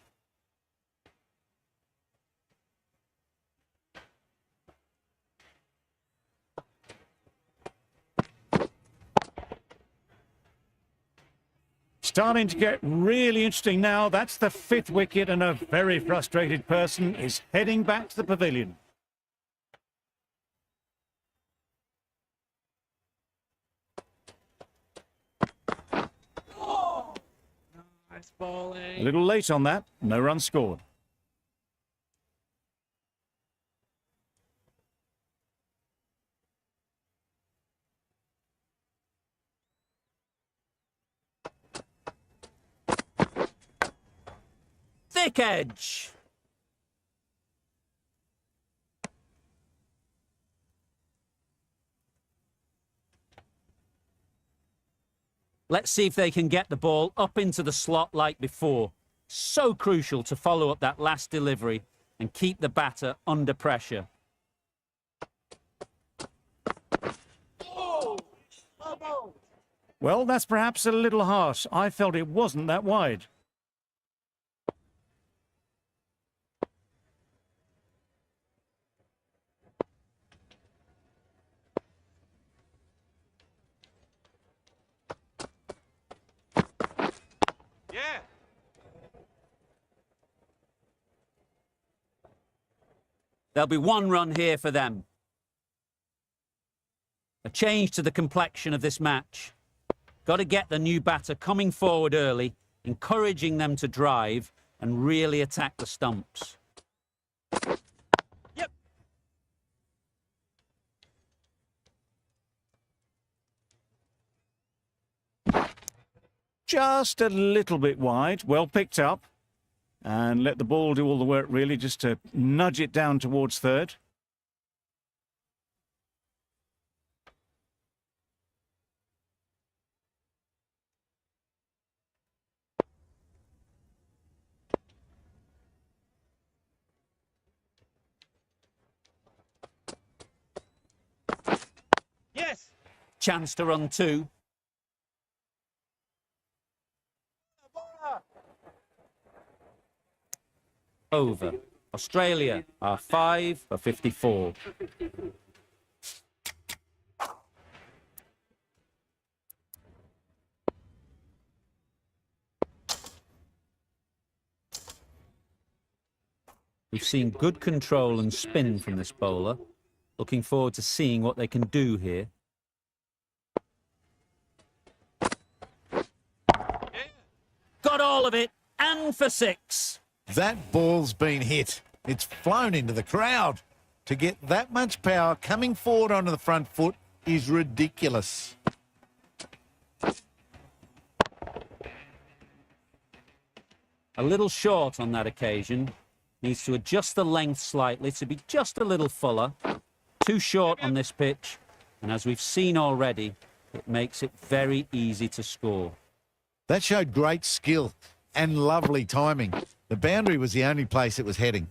Starting to get really interesting now. That's the 5th wicket, and a very frustrated person is heading back to the pavilion. Nice bowling. A little late on that. No run scored. Thick edge. Let's see if they can get the ball up into the slot like before. So crucial to follow up that last delivery and keep the batter under pressure. Well, that's perhaps a little harsh. I felt it wasn't that wide. Yeah. There'll be 1 run here for them. A change to the complexion of this match. Got to get the new batter coming forward early, encouraging them to drive and really attack the stumps. Yep. Just a little bit wide. Well picked up. And let the ball do all the work, really, just to nudge it down towards 3rd. Yes. Chance to run 2. Over. Australia are 5 for 54. We've seen good control and spin from this bowler. Looking forward to seeing what they can do here. Got all of it, and for 6. That ball's been hit. It's flown into the crowd. To get that much power coming forward onto the front foot is ridiculous. A little short on that occasion. Needs to adjust the length slightly to be just a little fuller. Too short on this pitch. And as we've seen already, it makes it very easy to score. That showed great skill and lovely timing. The boundary was the only place it was heading.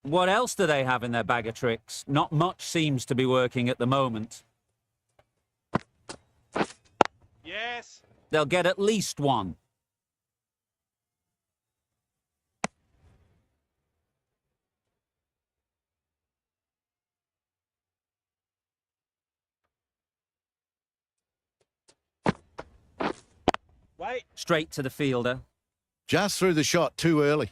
What else do they have in their bag of tricks? Not much seems to be working at the moment. Yes. They'll get at least 1. Wait. Straight to the fielder. Just threw the shot too early.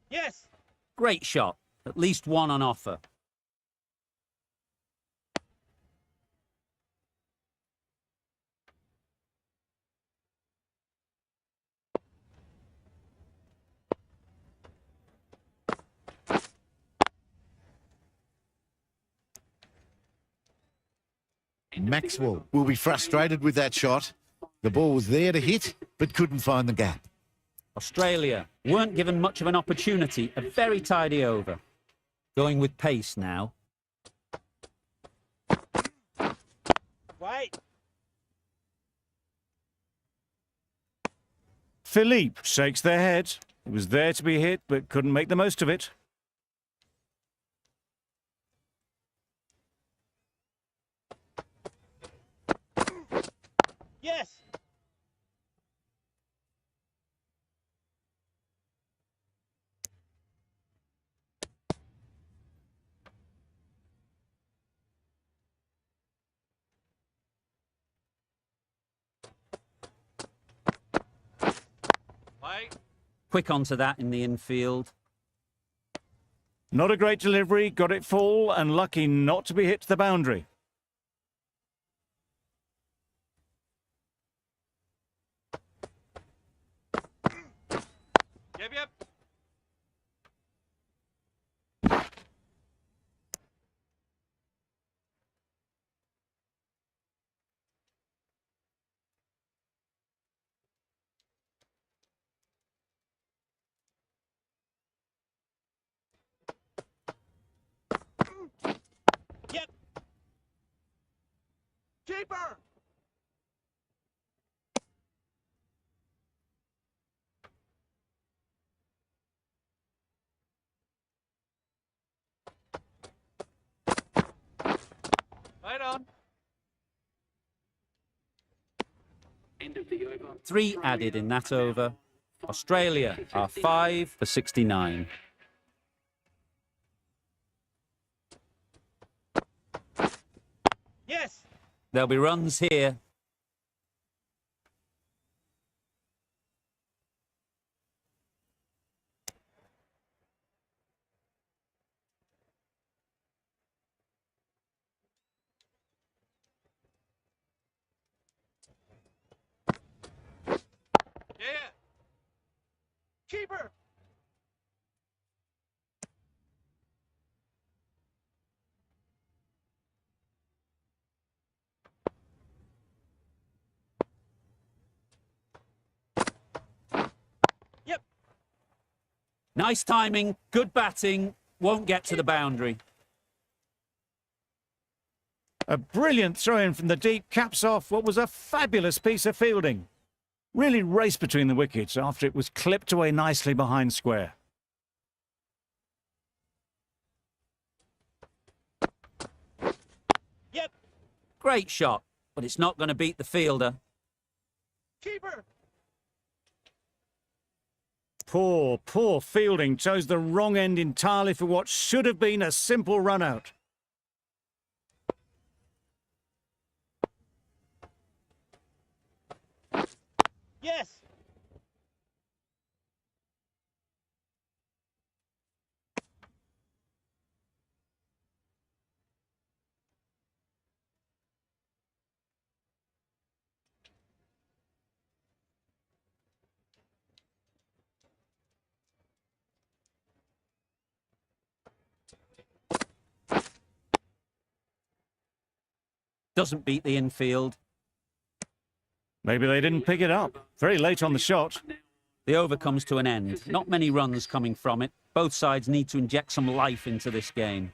Yes. Great shot. At least 1 on offer. Maxwell will be frustrated with that shot. The ball was there to hit, but couldn't find the gap. Australia weren't given much of an opportunity. A very tidy over. Going with pace now. Wait. Philippe shakes their head. It was there to be hit, but couldn't make the most of it. Yes. Play. Quick onto that in the infield. Not a great delivery, got it full and lucky not to be hit to the boundary. Yep. Yep. Keeper. Right on. 3 added in that over. Australia are 5 for 69. Yes. There'll be runs here. Yeah. Keeper. Yep. Nice timing, good batting, won't get to the boundary. A brilliant throw-in from the deep caps off what was a fabulous piece of fielding. Really raced between the wickets after it was clipped away nicely behind square. Yep. Great shot, but it's not going to beat the fielder. Keeper. Poor fielding. Chose the wrong end entirely for what should have been a simple run-out. Yes. Doesn't beat the infield. Maybe they didn't pick it up. Very late on the shot. The over comes to an end. Not many runs coming from it. Both sides need to inject some life into this game.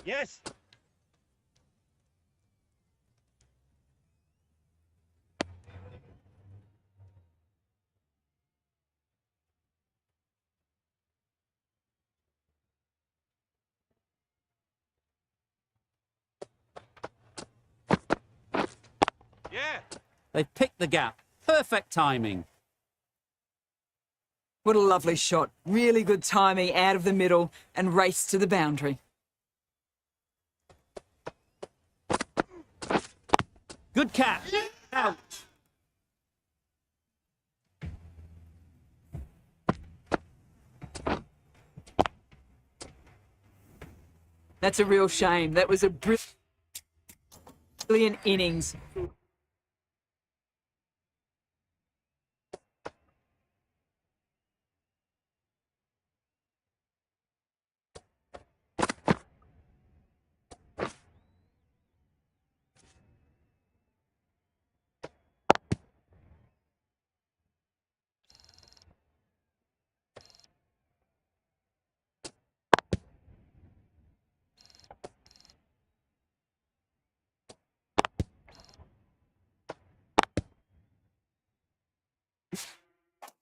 Yes. Yeah. They've picked the gap. Perfect timing. What a lovely shot. Really good timing out of the middle and race to the boundary. Good catch. Out. That's a real shame. That was a brilliant innings.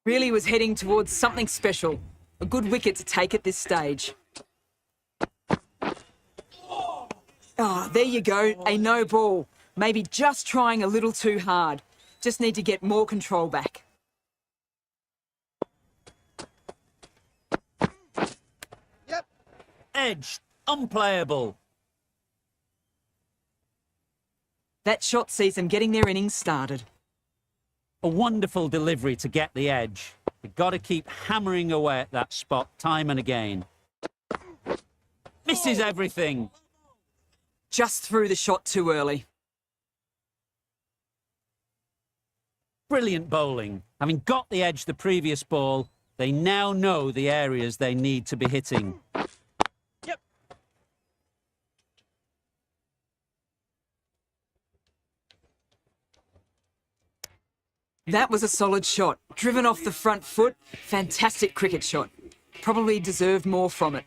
Really was heading towards something special. A good wicket to take at this stage. Oh, there you go, a no ball. Maybe just trying a little too hard. Just need to get more control back. Yep. Edge. Unplayable. That shot sees them getting their innings started. A wonderful delivery to get the edge. You've got to keep hammering away at that spot time and again. Misses everything. Just threw the shot too early. Brilliant bowling. Having got the edge the previous ball, they now know the areas they need to be hitting. Yep. That was a solid shot. Driven off the front foot. Fantastic cricket shot. Probably deserved more from it.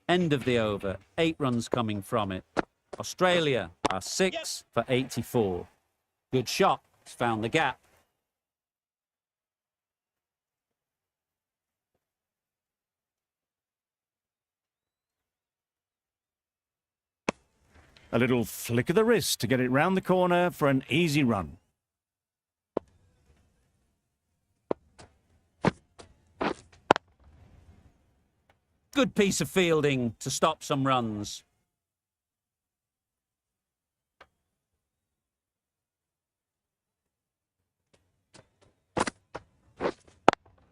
End of the over. 8 runs coming from it. Australia are 6 for 84. Good shot. It's found the gap. A little flick of the wrist to get it round the corner for an easy run. Good piece of fielding to stop some runs.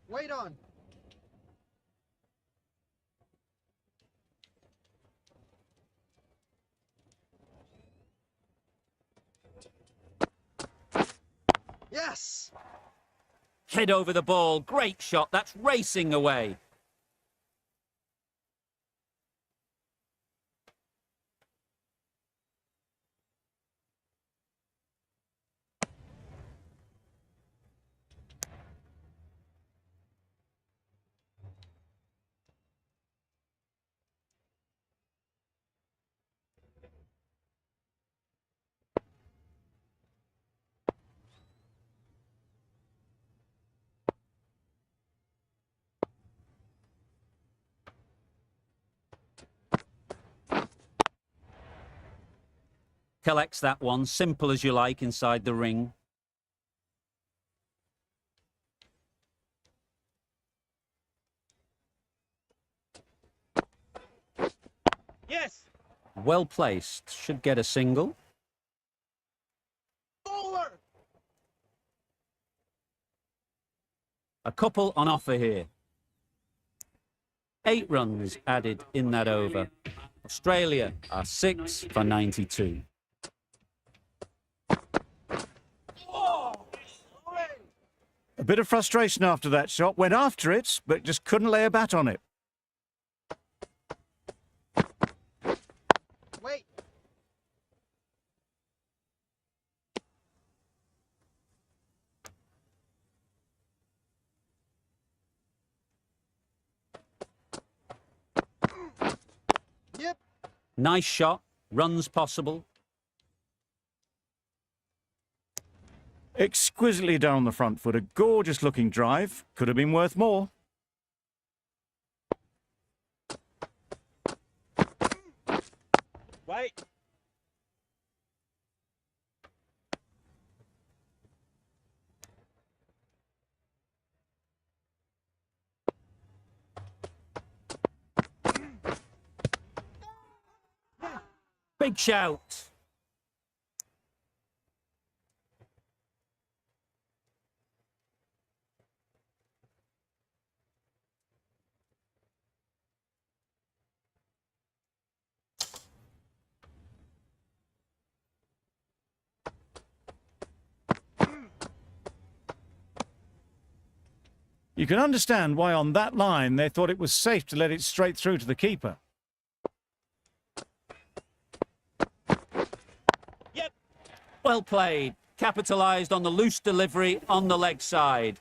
Wait on. Yes. Head over the ball. Great shot. That's racing away. Collects that one, simple as you like, inside the ring. Yes. Well placed. Should get a single. Bowler. A couple on offer here. 8 runs added in that over. Australia are 6 for 92. A bit of frustration after that shot. Went after it, but just couldn't lay a bat on it. Wait. Yep. Nice shot. Runs possible. Exquisitely down the front foot. A gorgeous looking drive. Could have been worth more. Wait. Big shout. You can understand why on that line they thought it was safe to let it straight through to the keeper. Yep. Well played. Capitalised on the loose delivery on the leg side.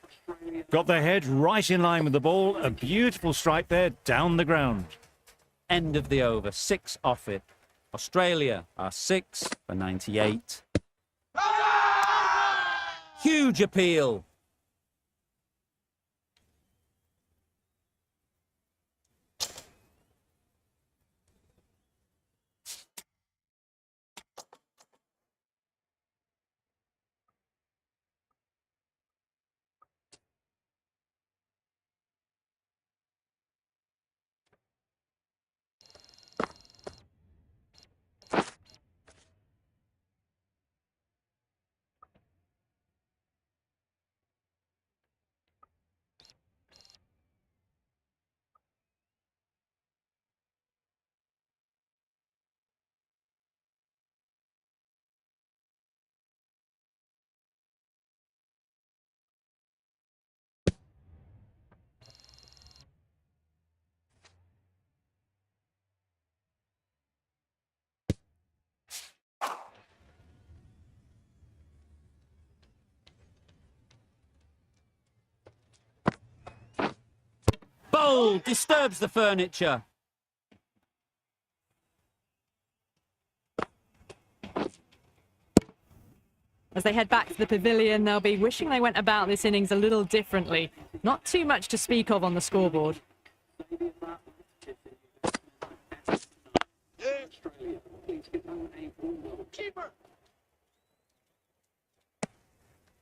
Got their head right in line with the ball. A beautiful strike there down the ground. End of the over. 6 off it. Australia are 6 for 98. Huge appeal. Oh, disturbs the furniture. As they head back to the pavilion, they'll be wishing they went about this innings a little differently. Not too much to speak of on the scoreboard.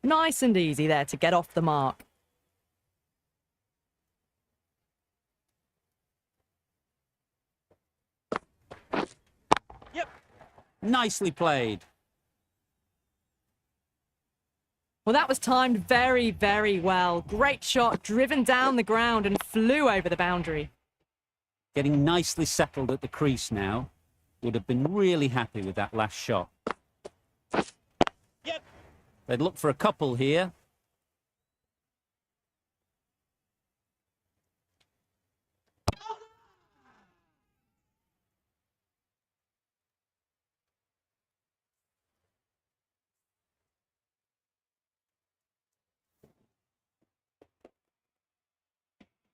Nice and easy there to get off the mark. Yep. Nicely played. Well, that was timed very, very well. Great shot, driven down the ground and flew over the boundary. Getting nicely settled at the crease now. Would have been really happy with that last shot. Yep. They'd look for a couple here.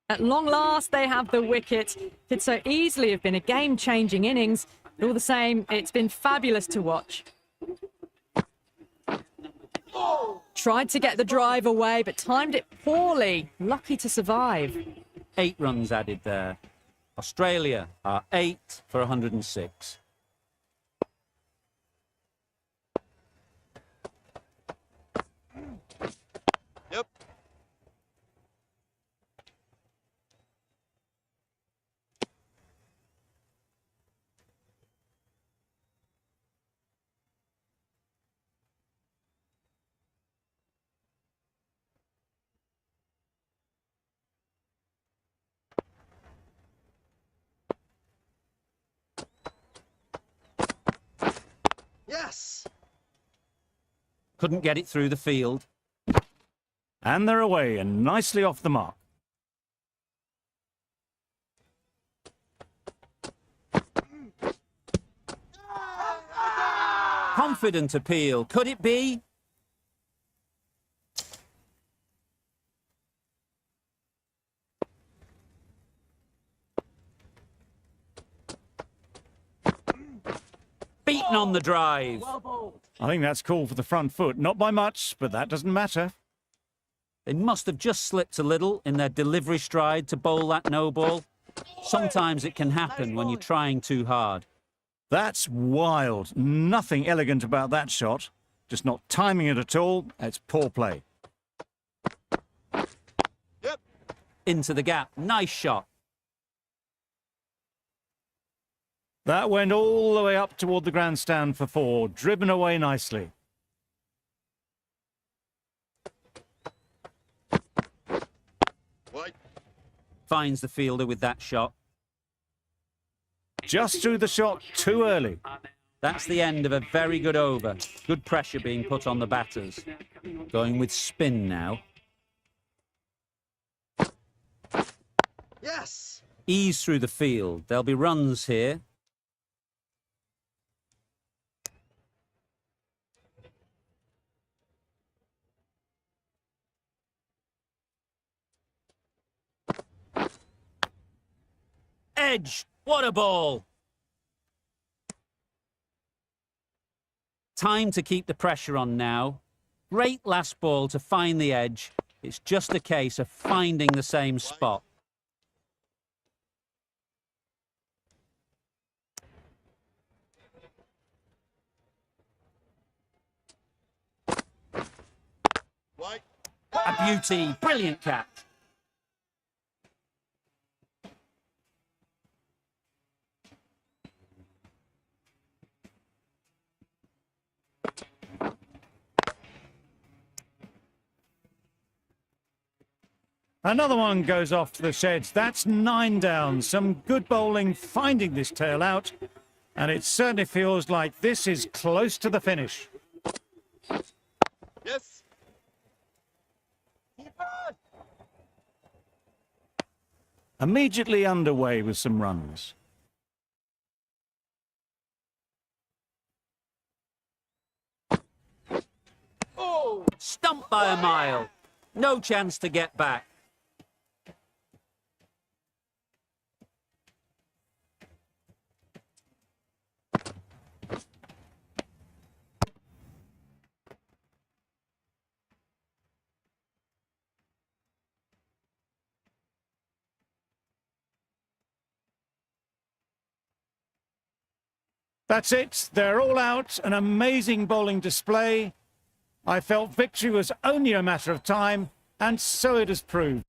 At long last, they have the wicket. Could so easily have been a game-changing innings. But all the same, it's been fabulous to watch. Tried to get the drive away, but timed it poorly. Lucky to survive. 8 runs added there. Australia are 8 for 106. Yep. Yes. Couldn't get it through the field. And they're away and nicely off the mark. Confident appeal. Could it be? Beaten on the drive. I think that's called for the front foot. Not by much, but that doesn't matter. They must have just slipped a little in their delivery stride to bowl that no ball. Sometimes it can happen when you're trying too hard. That's wild. Nothing elegant about that shot. Just not timing it at all. It's poor play. Yep. Into the gap. Nice shot. That went all the way up toward the grandstand for 4. Driven away nicely. White. Finds the fielder with that shot. Just threw the shot too early. That's the end of a very good over. Good pressure being put on the batters. Going with spin now. Yes. Ease through the field. There'll be runs here. Edge. What a ball. Time to keep the pressure on now. Great last ball to find the edge. It's just a case of finding the same spot. White. A beauty. Brilliant catch. Another one goes off to the sheds. That's 9 down. Some good bowling finding this tail out. And it certainly feels like this is close to the finish. Yes. Immediately underway with some runs. Stumped by a mile. No chance to get back. That's it. They're all out. An amazing bowling display. I felt victory was only a matter of time, and so it has proved.